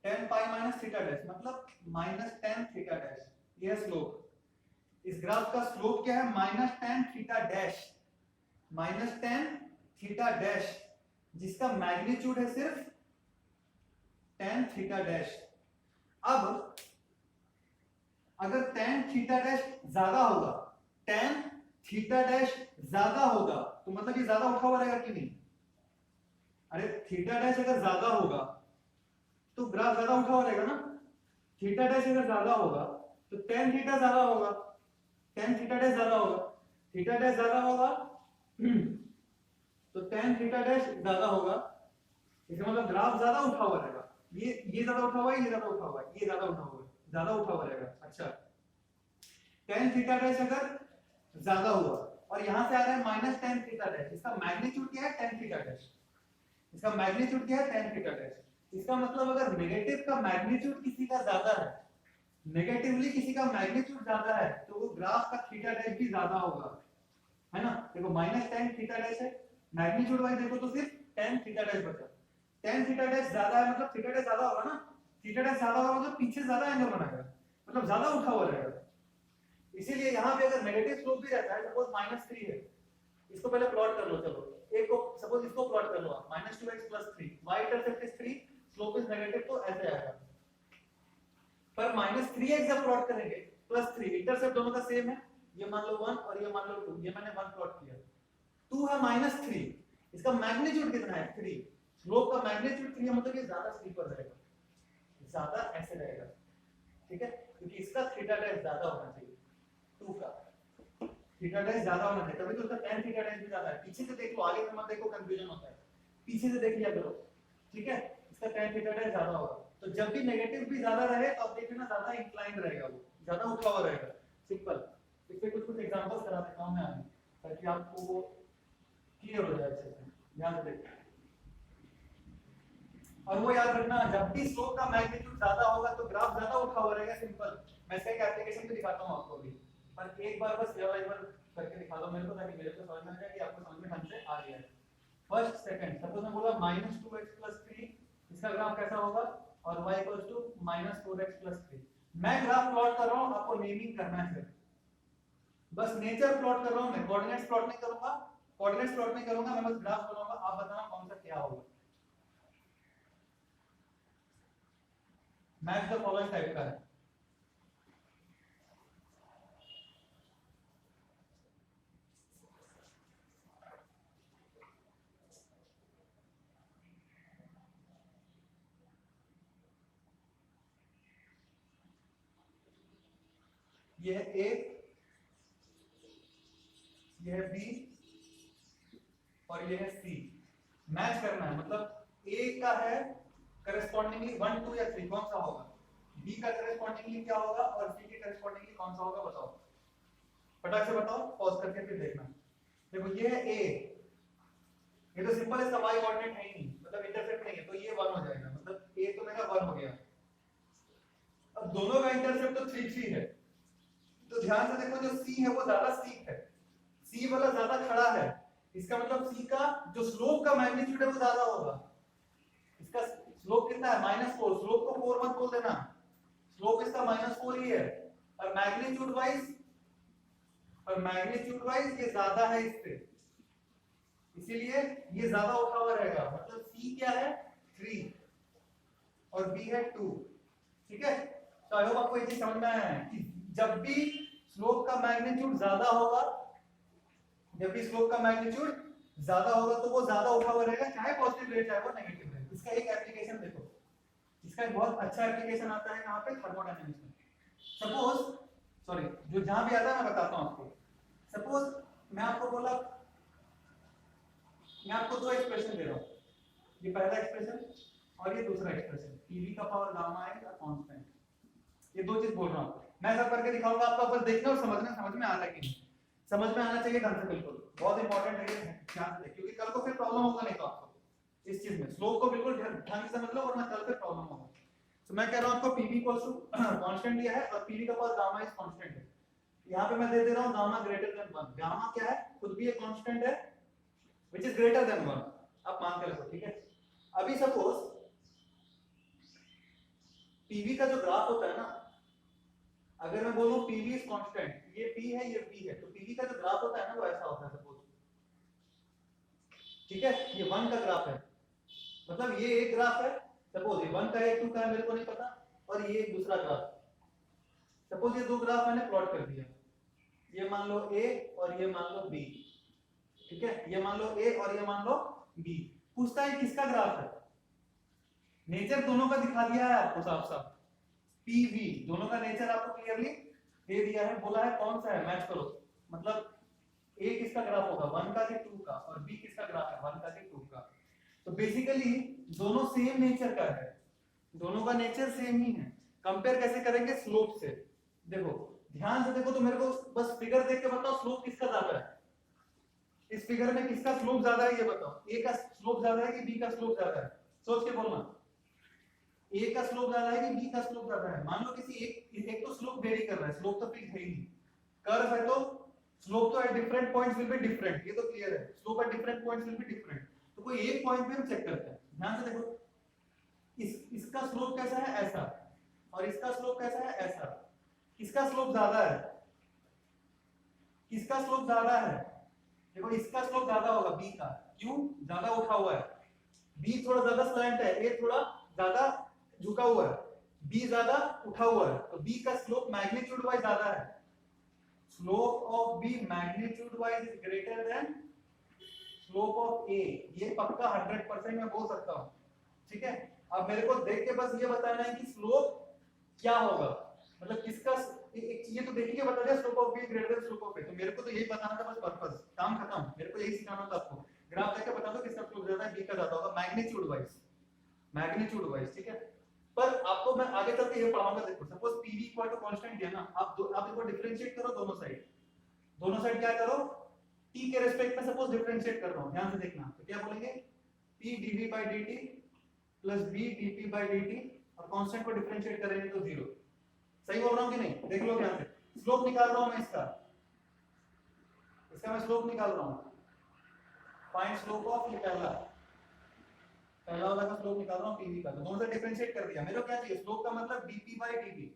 tan pi minus theta dash मतलब -tan थीटा डैश, ये है स्लोप। इस ग्राफ का स्लोप क्या है? -tan theta dash, -tan theta dash, जिसका मैग्नीट्यूड है सिर्फ tan थीटा डैश। अब अगर tan थीटा डैश ज्यादा होगा, tan थीटा डैश ज्यादा होगा, तो मतलब ये ज्यादा उठा हुआ रहेगा कि नहीं? अरे थीटा डैश अगर ज्यादा होगा तो ग्राफ ज्यादा उठा हुआ रहेगा ना। थीटा डैश अगर ज्यादा होगा तो tan थीटा ज्यादा होगा, tan थीटा डैश ज्यादा होगा, थीटा डैश ज्यादा होगा तो tan थीटा डैश ज्यादा होगा। इसका मतलब ग्राफ ज्यादा उठा हुआ रहेगा। ये ज्यादा उठा हुआ है, ये ज्यादा उठा हुआ है, ये ज्यादा उठा हुआ है, ज्यादा उठा हुआ रहेगा। अच्छा, tan थीटा डैश अगर ज्यादा हुआ और यहां से आ रहा है -tan थीटा डैश, इसका मैग्नीट्यूड क्या है? tan theta dash. इसका मैग्नीट्यूड क्या है? tan theta dash. इसका मतलब अगर नेगेटिव का मैग्नीट्यूड किसी का ज्यादा है, नेगेटिवली किसी का मैग्नीट्यूड ज्यादा है, तो वो ग्राफ का थीटा डैश भी ज्यादा होगा, है ना? देखो -tan थीटा डैश है, मैग्नीट्यूड वाइज देखो तो सिर्फ tan थीटा डैश बचा। tan थीटा डैश ज्यादा है मतलब थीटा डैश ज्यादा होगा ना, थीटा डैश ज्यादा होगा मतलब पीछे ज्यादा एंगल बनाएगा, मतलब ज्यादा उठा हुआ रहेगा। इसीलिए यहां पे अगर नेगेटिव स्लोप भी रहता है, सपोज -3 है, इसको पहले प्लॉट कर लो। चलो एक को सपोज इसको प्लॉट कर लो आप, -2x + 3, y intercept is 3, slope is negative, तो ऐसे आएगा। पर -3x जब प्लॉट करेंगे +3, इंटरसेप्ट दोनों का सेम है, ये मान लो 1 और ये मान लो 2, ये मैंने 1 प्लॉट किया, 2 है -3, इसका मैग्नीट्यूड कितना है? 3, स्लोप का मैग्नीट्यूड 3 है, मतलब ये ज्यादा स्लीपर रहेगा, ज्यादा ऐसे रहेगा, ठीक है? क्योंकि इसका थीटा डैश ज्यादा होना चाहिए, 2 का थीटा डैश ज्यादा होना चाहिए, तभी तो उसका tan थीटा डैश भी ज्यादा है। पीछे से देख लो, आगे से मत देखो, कंफ्यूजन होता है, पीछे से देख लिया करो, ठीक है? इसका tan थीटा डैश ज्यादा होगा, तो जब भी नेगेटिव भी ज्यादा रहे तो आप देखना ज्यादा इंक्लाइन रहेगा, वो ज्यादा उठा हुआ रहेगा, सिंपल। इसमें कुछ एग्जांपल्स करा देता हूं मैं आगे, ताकि आपको वो क्लियर हो जाए अच्छे से। ध्यान से देखिए, और वो याद रखना, जब भी स्लोप का मैग्नीट्यूड ज्यादा होगा तो ग्राफ ज्यादा उठा हुआ रहेगा। सिंपल, मैं इसका एक एप्लीकेशन भी दिखाता हूं आपको भी, पर एक बार बस एक बार करके दिखा दो मेरे को, ताकि मेरे को समझ में आ जाए कि आपको समझ में ढंग से आ गया है। फर्स्ट सेकंड, सपोज मैं बोला -2x + 3, इसका ग्राफ कैसा होगा, और y = -4x + 3। मैं ग्राफ प्लॉट कर रहा हूं, आपको नेमिंग करना है, बस नेचर प्लॉट कर रहा हूं मैं, कोऑर्डिनेट्स प्लॉट नहीं करूंगा, कोऑर्डिनेट्स प्लॉट नहीं करूंगा, मैं बस ग्राफ बनाऊंगा, आप बताना कौन सा क्या होगा। मैच द फॉलोइंग टाइप का है। ये है ए, ये है बी और ये है सी। मैच करना है, मतलब ए का है करस्पॉन्डिंगली 1 2 या 3 कौन सा होगा, बी का करस्पॉन्डिंगली क्या होगा और सी के करस्पॉन्डिंगली कौन सा होगा, बताओ फटाक से बताओ, पॉज करके फिर देखना। देखो ये है ए, ये तो सिंपल इसका y कोऑर्डिनेट है ही नहीं, मतलब इंटरसेप्ट नहीं है, तो ये 1 हो जाएगा, मतलब a तो मेरा 1 हो गया। अब दोनों का इंटरसेप्ट तो 3 3 है, तो ध्यान से देखो जो c है वो ज्यादा सीक है, c वाला ज्यादा खड़ा है, इसका मतलब c का जो स्लोप का मैग्नीट्यूड है वो ज्यादा होगा। इसका स्लोप कितना है, -4, स्लोप को 4 मत बोल देना, स्लोप इसका -4 ही है, और मैग्नीट्यूड वाइज ये ज्यादा है इससे, इसीलिए ये ज्यादा उठा हुआ रहेगा, मतलब C क्या है 3 और B है 2। ठीक है, तो आई होप आपको ये चीज समझ में आया है कि जब भी स्लोप का मैग्नीट्यूड ज्यादा होगा, जब भी स्लोप का मैग्नीट्यूड ज्यादा होगा तो वो ज्यादा उठा हुआ रहेगा, चाहे पॉजिटिव रहे चाहे वो नेगेटिव रहे। इसका एक एप्लीकेशन देखो, इसका एक बहुत अच्छा एप्लीकेशन आता है कहां पे, थर्मोडायनामिक्स में। सपोज, सॉरी, जो जहां भी आता है मैं बताता हूं आपको। सपोज मैं आपको बोला, मैं आपको दो एक्सप्रेशन दे रहा हूं, ये पहला एक्सप्रेशन और ये दूसरा एक्सप्रेशन, पीवी का पावर गामा है का कांस्टेंट, ये दो चीज बोल रहा हूं, मैं सब करके दिखाऊंगा आपको, बस देखना और समझना, समझ में आ रहा है कि नहीं, समझ में आना चाहिए ढंग से, बिल्कुल बहुत इंपॉर्टेंट है ये, ध्यान से, क्योंकि कल को फिर प्रॉब्लम होगा नहीं तो आपको इस चीज में, स्लोप को बिल्कुल ढंग से समझ लो वरना कल फिर प्रॉब्लम होगा। तो मैं कह रहा हूं आपको पीवी कांस्टेंट लिया है और पीवी का पावर गामा इज कांस्टेंट है, यहां पे मैं दे दे रहा हूं गामा ग्रेटर देन 1, गामा क्या है, खुद भी एक कांस्टेंट है which is greater than 1, आप मान के रखो। ठीक है, अभी सपोज पीवी का जो ग्राफ होता है ना, अगर मैं बोलूं पीवी इज कांस्टेंट, ये p है ये v है, तो पीवी का जो ग्राफ होता है ना वो ऐसा होता है सपोज। ठीक है, ये 1 का ग्राफ है, मतलब ये एक ग्राफ है, सपोज ये 1 का है 2 का है मेरे को नहीं पता, और ये एक दूसरा ग्राफ, सपोज ये दो ग्राफ मैंने प्लॉट कर दिया, ये मान लो a और ये मान लो b। ठीक है, ये मान लो a और ये मान लो b, पूछता है किसका ग्राफ है, नेचर दोनों का दिखा दिया है आपको साफ साफ, pv दोनों का नेचर आपको क्लियरली दे दिया है, बोला है कौन सा है मैच करो, मतलब a किसका ग्राफ होगा 1 का कि 2 का, और b किसका ग्राफ है 1 का कि 2 का। तो बेसिकली दोनों सेम नेचर का है, दोनों का नेचर सेम ही है। कंपेयर कैसे करेंगे, स्लोप से। देखो ध्यान से देखो, तो मेरे को बस फिगर देख के बताओ स्लोप किसका ज्यादा है, इस फिगर में किसका स्लोप ज्यादा है ये बताओ, a का स्लोप ज्यादा है कि b का स्लोप ज्यादा है, सोच के बोलना, a का स्लोप ज्यादा है कि b का स्लोप ज्यादा है। मान लो किसी एक तो स्लोप वेरी कर रहा है, स्लोप तो फिक्स है ही नहीं, कर्व है तो स्लोप तो at different points will be different, ये तो क्लियर है, slope at different points will be different. तो कोई एक पॉइंट पे हम चेक करते हैं, ध्यान से देखो, इसका स्लोप कैसा है ऐसा, और इसका स्लोप कैसा है ऐसा, किसका स्लोप ज्यादा है, किसका स्लोप ज्यादा है, देखो इसका स्लोप ज्यादा होगा b का, क्यों, ज्यादा उठा हुआ है, b थोड़ा ज्यादा स्लैंट है, a थोड़ा ज्यादा झुका हुआ है, b ज्यादा उठा हुआ है, तो b का स्लोप मैग्नीट्यूड वाइज ज्यादा है, slope of b magnitude wise is greater than slope of a, ये पक्का 100% मैं बोल सकता हूं। ठीक है, अब मेरे को देख के बस ये बताना है कि स्लोप क्या होगा, मतलब किसका, ये तो देख के बता दिया slope of b greater than slope of a, तो मेरे को तो यही बताना था बस, पर्पस काम खत्म, मेरे को यही सिखाना था आपको, ग्राफ देख के बता दो किसका स्लोप ज्यादा है, b का ज्यादा होगा मैग्नीट्यूड वाइज, मैग्नीट्यूड वाइज। ठीक है, पर आपको मैं आगे चल के ये पढ़ाऊंगा, देखो suppose pv equal to constant दिया ना, आप इसको डिफरेंशिएट करो दोनों साइड, दोनों साइड क्या करो, t के रिस्पेक्ट में सपोज डिफरेंशिएट कर रहा हूं, ध्यान से देखना, तो क्या बोलेंगे p dv by dt plus B DP by dt, और कांस्टेंट को डिफरेंशिएट करेंगे तो 0। सही बोल रहा हूं कि नहीं? देख लो ध्यान से, स्लोप निकाल रहा हूं मैं इसका मैं स्लोप निकाल रहा हूं। फाइंड स्लोप ऑफ, ये पहला वाला का स्लोप निकाल रहा हूं pv का, तो दोनों से डिफरेंशिएट कर दिया। मेरे को क्या चाहिए? स्लोप का मतलब dp बाई dt।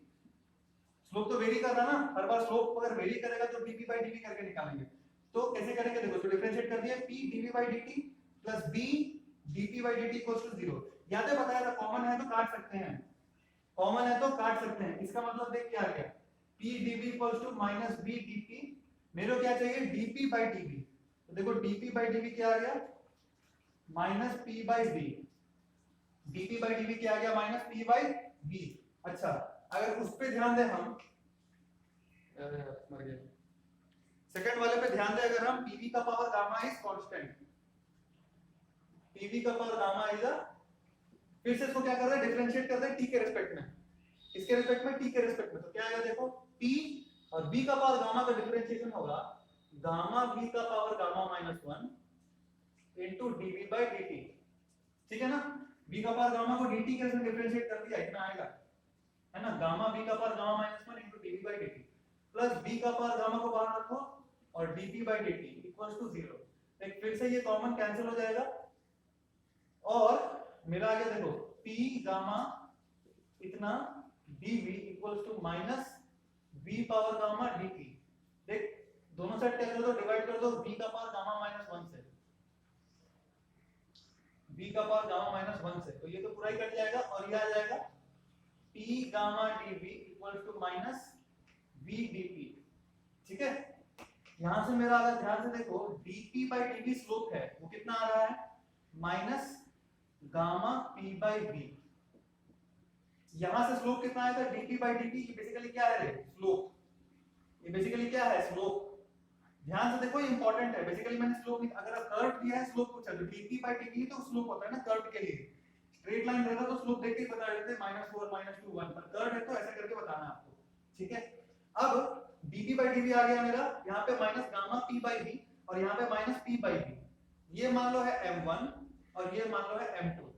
स्लोप तो वेरी कर रहा ना, हर बार स्लोप अगर वेरी करेगा तो dp बाई dv करके निकालेंगे। तो कैसे करेंगे? देखो, तो डिफरेंशिएट कर दिया, p dv by dt plus b dp by dt equals to 0। याद है बताया था, कॉमन है तो काट सकते हैं, कॉमन है तो काट सकते हैं। इसका मतलब देख क्या आ गया, p dv equals to minus b dp। मेरे को क्या चाहिए? dp by dv। तो देखो dp बाई dv क्या आ गया? Minus p by b। dp by dv क्या आ गया? Minus p by b। अच्छा, अगर उस पे ध्यान दें हम, मर गया, सेकंड वाले पे ध्यान दें, अगर हम pv का power gamma is constant, pv का पावर गामा इज अ, फिर से इसको क्या कर रहे हैं? डिफरेंशिएट कर रहे हैं t के रिस्पेक्ट में, इसके रिस्पेक्ट में, t के रिस्पेक्ट में। तो क्या आएगा देखो, p और b का पावर गामा का डिफरेंशिएशन होगा गामा b का power gamma minus 1 into dv by dt। ठीक है ना? b का पावर गामा को dt के साथ डिफरेंशिएट कर दिया, इतना आएगा, है ना? गामा b का power gamma minus 1 into dv by dt plus b का पावर गामा को बाहर रखो और dp by dt equals to 0। एक फिर से ये कॉमन कैंसिल हो जाएगा और मेरा आ गया देखो, p गामा इतना dv equals to minus v power gamma dt। देख, दोनों साइड क्या कर दो? डिवाइड कर दो v का पावर गामा माइनस 1 से, v का पावर गामा माइनस 1 से, तो ये तो पूरा ही कट जाएगा और ये आ जाएगा p gamma dv equals to minus v dp। ठीक है? यहां से मेरा अगर ध्यान से देखो, dp बाई dv स्लोप है, वो कितना आ रहा है? Minus gamma p by v। यहां से स्लोप कितना आएगा? dp by dt। ये बेसिकली क्या है रे? स्लोप। ये बेसिकली क्या है? स्लोप। ध्यान से देखो, ये इंपॉर्टेंट है। बेसिकली मैंने स्लोप, अगर आप कर्व दिया है, स्लोप पूछा, तो dp बाई dt तो स्लोप होता है ना कर्व के लिए। स्ट्रेट लाइन रहता तो स्लोप देख के बता देते -4 -2 1, पर कर्व है तो ऐसा करके बताना है आपको। ठीक है? अब dp बाई dv आ गया मेरा, यहाँ पे minus gamma p by v और यहाँ पे माइनस p बाई v। ये मान लो है m1 और ये मान लो है m2।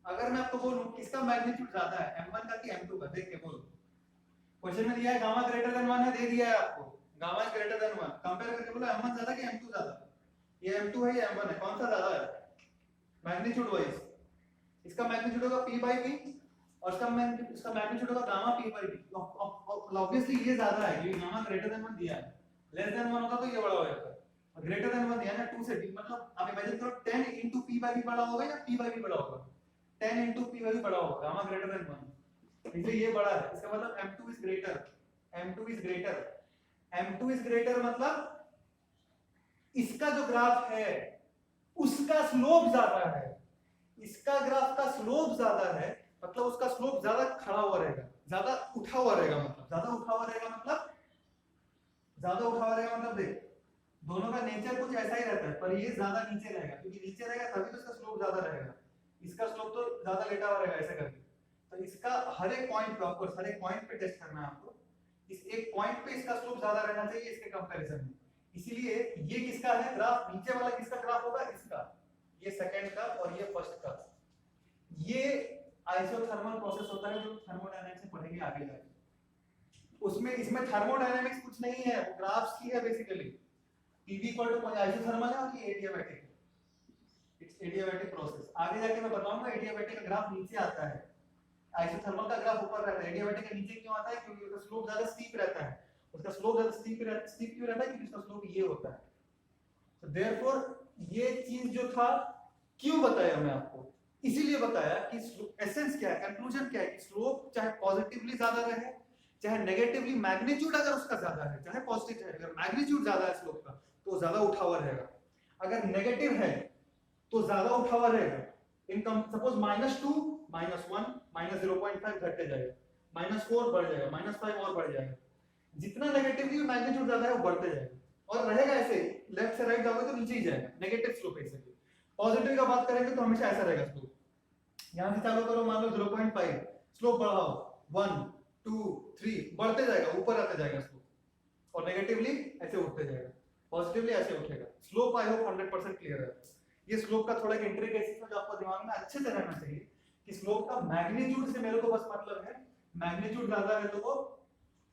अगर मैं आपको बोलूं किसका मैग्नीट्यूड ज्यादा है, m1 का कि m2 का? देख के बोलो। क्वेश्चन में दिया है गामा ग्रेटर देन 1 है, दे दिया है आपको gamma is greater than 1। Compare करके बोलो m1 ज्यादा कि m2 ज्यादा? ये m2 है, ये m1 है, कौन सा ज्यादा है मैग्नीट्यूड वाइज? इसका मैग्नीट्यूड होगा p बाई v और इसका मैग्नीट्यूड होगा gamma p by v। Obviously ये ज्यादा है, ये गामा ग्रेटर देन 1 दिया है। लेस देन 1 होता तो ये बड़ा हो जाता, और ग्रेटर देन 1 दिया ना 2 से d, मतलब आप इमेजिन करो 10 into p बाई v बड़ा होगा या p बाई v बड़ा होगा? 10 into p बाई v बड़ा होगा, गामा ग्रेटर देन 1, इसलिए ये बड़ा है। इसका मतलब m2 is greater, m2 is greater, m2 is greater मतलब इसका जो ग्राफ है उसका स्लोप ज्यादा है। इसका ग्राफ का स्लोप ज्यादा है मतलब उसका स्लोप ज्यादा खड़ा हुआ रहेगा, ज्यादा उठा हुआ रहेगा, मतलब ज्यादा उठा हुआ रहेगा, मतलब ज्यादा उठा हुआ रहेगा, मतलब देख दोनों का नेचर कुछ ऐसा ही रहता है, पर ये ज्यादा नीचे रहेगा, क्योंकि नीचे रहेगा तभी तो इसका स्लोप ज्यादा रहेगा। इसका स्लोप तो ज्यादा लेटा हुआ रहेगा ऐसा करके। तो इसका हर एक पॉइंट पे, ऑफकोर्स हर एक पॉइंट पे टेस्ट करना है आपको, इस एक पॉइंट पे इसका स्लोप ज्यादा रहना चाहिए इसके कंपैरिजन में। इसीलिए ये किसका है ग्राफ, नीचे वाला किसका ग्राफ होगा? इसका, ये सेकंड का और ये फर्स्ट का। ये आइसोथर्मल प्रोसेस होता है जो थर्मोडायनामिक्स में पढ़ेंगे आगे जाके। उसमें इसमें थर्मोडायनामिक्स कुछ नहीं है, वो ग्राफ्स की है basically. PV equal to isothermal है और ये एडियाबैटिक है, इट्स एडियाबैटिक प्रोसेस। आगे जाके मैं बताऊंगा एडियाबैटिक का ग्राफ नीचे आता है, आइसोथर्मल का ग्राफ ऊपर रहता है, एडियाबैटिक का नीचे क्यों आता है? क्योंकि उसका स्लोप ज्यादा स्टीप रहता है। उसका स्लोप ज्यादा स्टीप क्यों रहता है? क्योंकि उसका स्लोप ये होता है। तो देयरफॉर ये चीज जो था क्यों बताया मैं आपको, इसीलिए बताया कि एसेंस क्या है, कंक्लूजन क्या है कि स्लोप चाहे पॉजिटिवली ज्यादा रहे चाहे नेगेटिवली, मैग्नीट्यूड अगर उसका ज्यादा है चाहे पॉजिटिव है, अगर मैग्नीट्यूड ज्यादा है स्लोप का तो ज्यादा उठा हुआ रहेगा, अगर नेगेटिव है तो ज्यादा उठा हुआ रहेगा। इनकम सपोज -2 -1 -0.5 घटते जाएगा, -4 बढ़ जाएगा, -5 और बढ़ जाएगा। जितना नेगेटिवली मैग्नीट्यूड ज्यादा है वो बढ़ते जाएगा और रहेगा ऐसे ही, लेफ्ट से राइट जाओगे तो नीचे ही जाएगा, नेगेटिव स्लोप है इसलिए। पॉजिटिव का बात करेंगे तो हमेशा ऐसा रहेगा स्लोप। यहां से चालू करो, मान लो 0.5, स्लोप बढ़ाओ 1 2 3 बढ़ते जाएगा, ऊपर आते जाएगा स्लोप, और नेगेटिवली ऐसे उठते जाएगा, पॉजिटिवली ऐसे उठेगा। स्लोप आई होप 100% क्लियर है। ये स्लोप का थोड़ा एक इंट्रिकेसी है जो आपको दिमाग में अच्छे से रहना चाहिए कि स्लोप का मैग्नीट्यूड से मेरे को बस मतलब है मैग्नीट्यूड ज्यादा है तो वो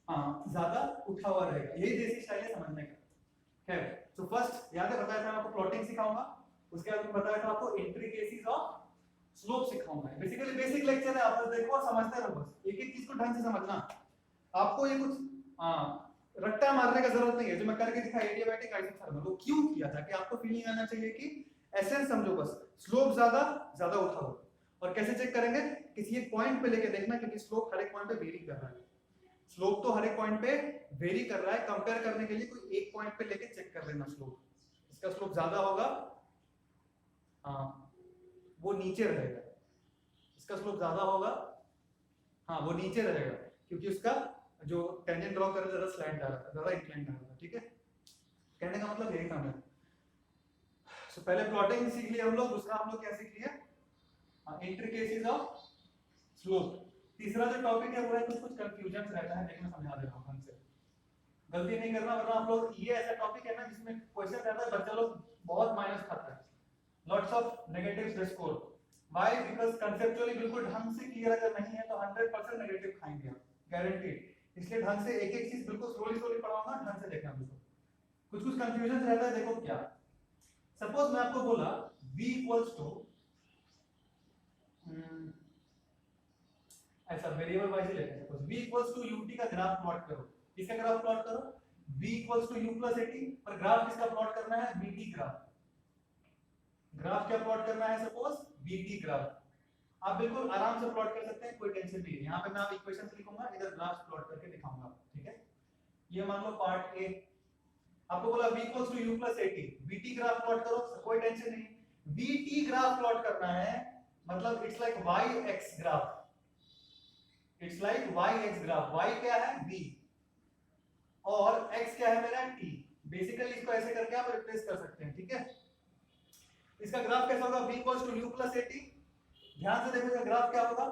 ज्यादा उठा हुआ रहेगा। यही बेसिक स्टाइल है समझने का। खैर तो फर्स्ट याद है बताया था मैं आपको प्लॉटिंग सिखाऊंगा, उसके बाद बताया था आपको इंट्रिकेसीज ऑफ स्लोप सिखाऊंगा। बेसिकली बेसिक लेक्चर है, आप बस देखो और समझते रहो, बस एक एक चीज को ढंग से समझना। आपको ये कुछ रट्टा मारने का जरूरत नहीं है। जो मैं करके दिखा एडियाबैटिक आइसोथर्मल वो क्यों किया था कि आपको फीलिंग आना चाहिए कि एसेंस समझो, बस स्लोप ज्यादा ज्यादा उठाओ। और कैसे चेक करेंगे, किसी एक पॉइंट पे लेके देखना, क्योंकि स्लोप हर एक पॉइंट पे वेरी कर रहा है। स्लोप तो हर एक पॉइंट पे वेरी कर रहा है, कंपेयर करने के लिए कोई एक पॉइंट पे लेके चेक कर लेना स्लोप। इसका स्लोप ज्यादा होगा वो नीचे रहेगा, इसका स्लोप ज्यादा होगा वो नीचे रहेगा, क्योंकि उसका जो टेंजेंट ड्रॉ कर ज्यादा स्लैंट आ रहा था, ज्यादा इंक्लाइंड आ रहा था। ठीक है, कहने का मतलब यही था। मैं तो पहले प्लॉटिंग सीख लिया हम लोग, दूसरा हम लोग क्या सीख लिया, इंट्रिकेसीज ऑफ स्लोप। तीसरा जो टॉपिक है वो है कुछ कंफ्यूजन रहता है, लेकिन मैं समझा दे रहा हूं ढंग से, गलती नहीं करना, वरना आप लोग ये ऐसा टॉपिक है ना जिसमें क्वेश्चन रहता है बच्चा लोग बहुत माइनस खाता है, lots of negatives they score. Why? Because conceptually बिल्कुल ढंग से क्लियर अगर नहीं है तो 100% नेगेटिव खाएंगे आप, गारंटीड। इसलिए ढंग से एक एक चीज बिल्कुल स्लोली स्लोली पढ़ाऊंगा, ढंग से देखना बिल्कुल। कुछ कंफ्यूजन रहता है, देखो क्या। सपोज मैं आपको बोला v इक्वल्स टू ऐसा वेरिएबल वाइज लेते हैं, suppose v equals to ut का ग्राफ प्लॉट करो। किसका ग्राफ प्लॉट करो? v equals to u plus 80, पर ग्राफ किसका प्लॉट करना है? vt graph. ग्राफ क्या प्लॉट करना है? Suppose vt graph. आप बिल्कुल आराम से प्लॉट कर सकते हैं, कोई टेंशन नहीं है। यहाँ पे मैं आप इक्वेशंस लिखूंगा, इधर ग्राफ प्लॉट करके दिखाऊंगा। ठीक है, ये मान लो पार्ट ए। आपको बोला v equals to u plus 80, vt graph plot करो, कोई टेंशन नहीं। vt ग्राफ प्लॉट करना है मतलब it's like yx graph, it's like yx graph. y क्या है? v, और x क्या है मेरा? t। बेसिकली इसको ऐसे करके आप रिप्लेस कर सकते हैं। ठीक है, इसका ग्राफ कैसा होगा? v equals to u plus 80। ध्यान से देखो इसका ग्राफ क्या होगा,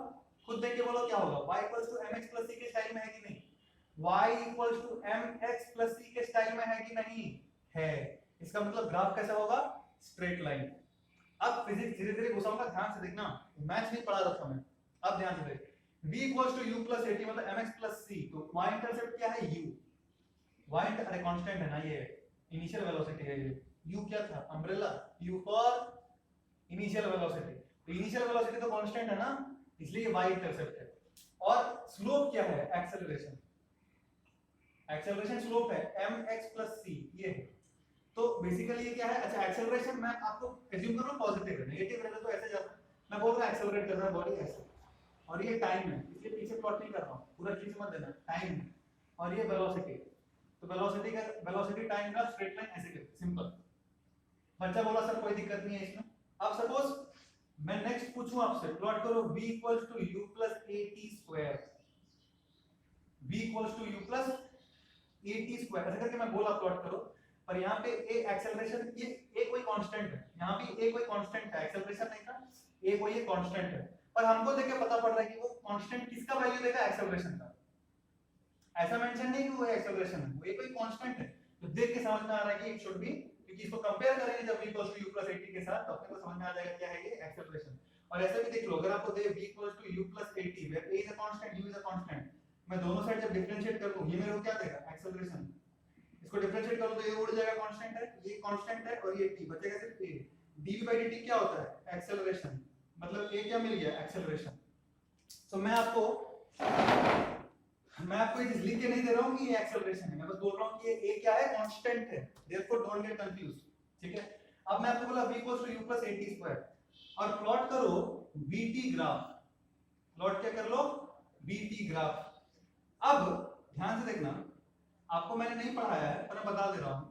खुद देख के बोलो क्या होगा। y equals to mx plus c के स्टाइल में है कि नहीं? y equals to mx plus c के स्टाइल में है कि नहीं? है। इसका मतलब ग्राफ कैसा होगा? Straight line. अब फिजिक्स धीरे धीरे घुसाऊंगा, ध्यान से देखना, मैथ्स नहीं पढ़ा रहा था मैं। अब ध्यान से देख, v equals to u plus 80 मतलब mx प्लस c, तो y इंटरसेप्ट क्या है? u। y अरे कांस्टेंट है ना, ये इनिशियल वेलोसिटी है। ये u क्या था? Umbrella. u for initial velocity, तो इनिशियल वेलोसिटी तो कांस्टेंट है ना, इसलिए y इंटरसेप्ट है। और स्लोप क्या है? एक्सेलरेशन। एक्सेलरेशन स्लोप है mx प्लस c, ये है। तो बेसिकली ये क्या है? अच्छा, एक्सेलरेशन मैं आपको एज्यूम कर रहा हूं पॉजिटिव है, नेगेटिव रहता तो ऐसे जाता। मैं बोल रहा हूं एक्सेलरेट कर रहा है बॉडी ऐसे, और ये टाइम है, इसलिए पीछे प्लॉट नहीं कर रहा हूं, पूरा चीज मत देना, टाइम। और ये वेलोसिटी, तो वेलोसिटी टाइम का स्ट्रेट लाइन ऐसे करते, सिंपल। बच्चा बोला सर कोई दिक्कत नहीं है इसमें। अब सपोज मैं नेक्स्ट पूछूं आपसे, प्लॉट करो v equals to u plus 80 square. v equals to u plus 80 square ऐसे करके मैं बोला प्लॉट करो, पर यहाँ पे a एक्सेलरेशन, ये a कोई कांस्टेंट है, यहाँ भी a कोई कांस्टेंट है, एक्सेलरेशन नहीं था, a कोई कांस्टेंट है। पर हमको देख के पता पड़ रहा है कि वो कांस्टेंट किसका वैल्यू देगा? एक्सेलरेशन का। ऐसा मेंशन नहीं कि वो एक्सेलरेशन है, वो ये कोई कांस्टेंट है। तो देख के समझ में आ रहा है कि इट शुड बी, क्योंकि इसको कंपेयर करेंगे जब v equals to u plus 80 के साथ, तो अपने को समझ में आ जाएगा क्या है ये एक्सेलरेशन। और ऐसा भी देख लो, अगर आपको दे v equals to u plus 80 where a is a constant, u is a constant, मैं दोनों साइड जब डिफरेंशिएट कर दूं, ये मेरे को क्या देगा? एक्सेलरेशन। इसको डिफरेंशिएट करूं तो ये उड़ जाएगा, कांस्टेंट है, ये कांस्टेंट है, और ये t बचेगा सिर्फ a। dv/dt क्या होता है? एक्सेलरेशन। मतलब a क्या मिल गया? एक्सेलरेशन। तो मैं आपको ये चीज लिख के नहीं दे रहा हूं कि ये एक्सेलरेशन है, मैं बस बोल रहा हूं कि ये a क्या है? कांस्टेंट है, देयरफॉर डोंट गेट कंफ्यूज्ड। ठीक है, अब मैं आपको बोला v equals to u plus 80 square, और प्लॉट करो vt ग्राफ। प्लॉट क्या कर लो? vt graph. अब ध्यान से देखना, आपको मैंने नहीं पढ़ाया है पर मैं बता दे रहा हूं,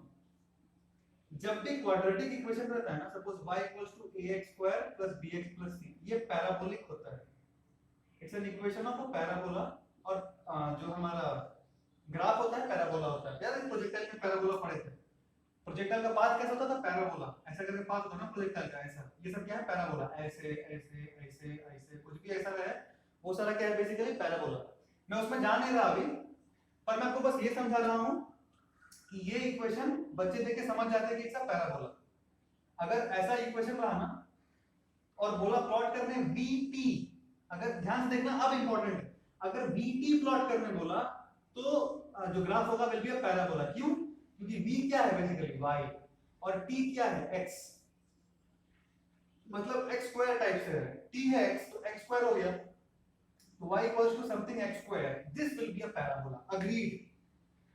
जब भी क्वाड्रेटिक इक्वेशन रहता है ना, suppose y equals to ax square plus bx plus c, ये पैराबोलिक होता है। It's an equation of a parabola, और जो हमारा ग्राफ होता है पैराबोला होता है। यार प्रोजेक्टाइल में पैराबोला पढ़े थे, प्रोजेक्टाइल का पाथ कैसा होता था? पैराबोला। ऐसा करके पाथ होता ना प्रोजेक्टाइल का, ऐसा। ये सब क्या है? पैराबोला। ऐसे ऐसे ऐसे ऐसे कुछ भी ऐसा रहे, वो सारा क्या है? Basically parabola. मैं उसमें जा नहीं रहा अभी, पर मैं आपको बस ये समझा रहा हूं कि ये इक्वेशन बच्चे देख के समझ जाते हैं कि इट्स अ पैराबोला। अगर ऐसा इक्वेशन रहा ना और बोला प्लॉट करने vt, अगर ध्यान से देखना, अब इंपॉर्टेंट है, अगर VT प्लॉट करने बोला तो जो ग्राफ होगा विल बी अ पैराबोला। क्यों? क्योंकि V क्या है बेसिकली y और T क्या है x, मतलब x स्क्वायर टाइप से है, T है x तो x स्क्वायर हो गया, तो y equals to something x square, this will be a parabola. Agreed?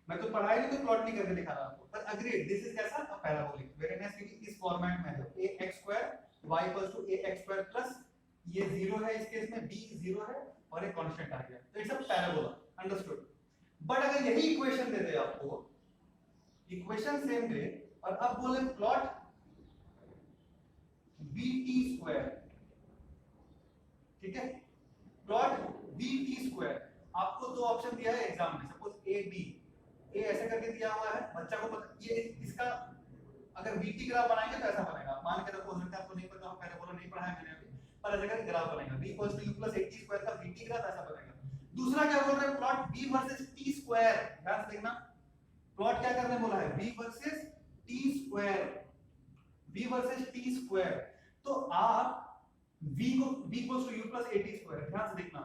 मैं तो पढ़ाई नहीं तो प्लॉट नहीं करके दिखा रहा आपको, पर अग्रीड दिस इज कैसा अ पैराबोलिक। वेरी नाइस, क्योंकि इस फॉर्मेट में है ax square y equals to ax square plus ये 0 है, इस केस में b 0 है और एक कांस्टेंट आ गया, तो it's a parabola. Understood? But अगर यही इक्वेशन दे दे आपको, इक्वेशन सेम दे और अब बोले प्लॉट vt स्क्वायर, ठीक है, प्लॉट vt स्क्वायर, आपको दो ऑप्शन दिया है एग्जाम में, सपोज a b, a ऐसे करके दिया हुआ है, बच्चा को पता, ये इसका अगर vt ग्राफ बनाएंगे तो ऐसा बनेगा, मान के रखो, आपको नहीं पता, पैराबोला नहीं पढ़ाया मैंने अभी, पर ऐसे करके ग्राफ बनेगा, v = u + at स्क्वायर का vt ग्राफ ऐसा बनेगा। दूसरा क्या बोल रहा है, plot v versus t square, ध्यान से देखना, प्लॉट क्या करने बोला है, v versus t square, v versus t square, तो आप v को v = u + at स्क्वायर, ध्यान से देखना,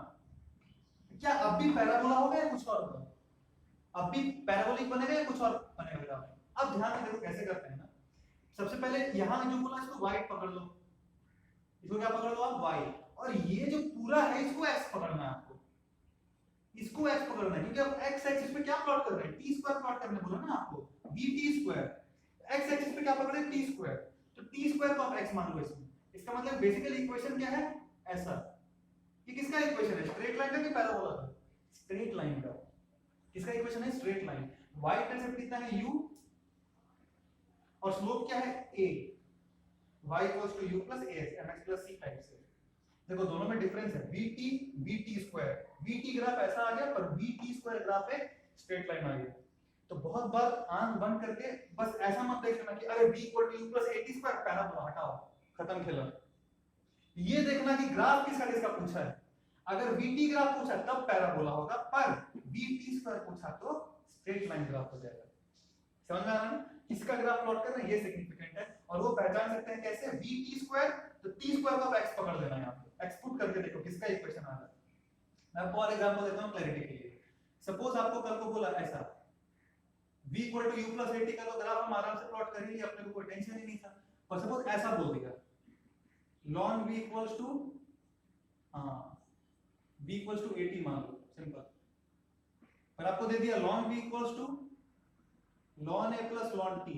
क्या अब भी पैराबोला होगा या कुछ और होगा? अब भी पैराबोलिक बनेगा या कुछ और बनेगा? अब ध्यान से देखो कैसे करते हैं ना, सबसे पहले यहां जो बोला इसको y पकड़ लो, इसको क्या पकड़ लो आप, y, और ये जो पूरा है इसको x पकड़ना है आपको, इसको x पकड़ना है, क्योंकि अब x एक्सिस पे क्या प्लॉट कर रहे हैं, t स्क्वायर प्लॉट करने बोला ना आपको, vt स्क्वायर, x एक्सिस पे क्या पकड़ रहे हैं, t स्क्वायर, तो t स्क्वायर को आप x मान लो इसमें। इसका मतलब बेसिकली इक्वेशन क्या है, ऐसा, ये किसका इक्वेशन है, स्ट्रेट लाइन का कि पैराबोला का? स्ट्रेट लाइन का। किसका इक्वेशन है, स्ट्रेट लाइन, y इंटरसेप्ट कितना है u और स्लोप क्या है a, y = u + ax mx + c type से। देखो दोनों में डिफरेंस है, vt स्क्वायर, vt ग्राफ ऐसा आ गया, पर vt स्क्वायर ग्राफ एक स्ट्रेट लाइन आ गया। तो बहुत बार आंख बंद करके बस ऐसा मत देखना कि अरे v = u + at square parabola, हटाओ, खत्म खेला। ये देखना कि ग्राफ किसका किसका पूछा है, अगर vt ग्राफ पूछा तब पैराबोला होगा, पर vt स्क्वायर पूछा तो स्ट्रेट लाइन ग्राफ हो जाएगा। समझ में आ रहा है ना, किसका ग्राफ प्लॉट कर रहे हैं, ये सिग्निफिकेंट है, और वो पहचान सकते हैं कैसे, vt स्क्वायर, तो t स्क्वायर को आप x पकड़ लेना है, यहां पे x पुट करके देखो किसका इक्वेशन आ रहा है। मैं आपको और एग्जांपल देता हूं क्लैरिटी के लिए। सपोज आपको कल को बोला ऐसा, v = u + at का तो ग्राफ हम आराम से प्लॉट कर ही लिए, अपने को कोई टेंशन ही नहीं था, पर सपोज ऐसा बोल दिया ln v = v = at मान लो, सिंपल, पर आपको दे दिया ln v = ln a + ln t,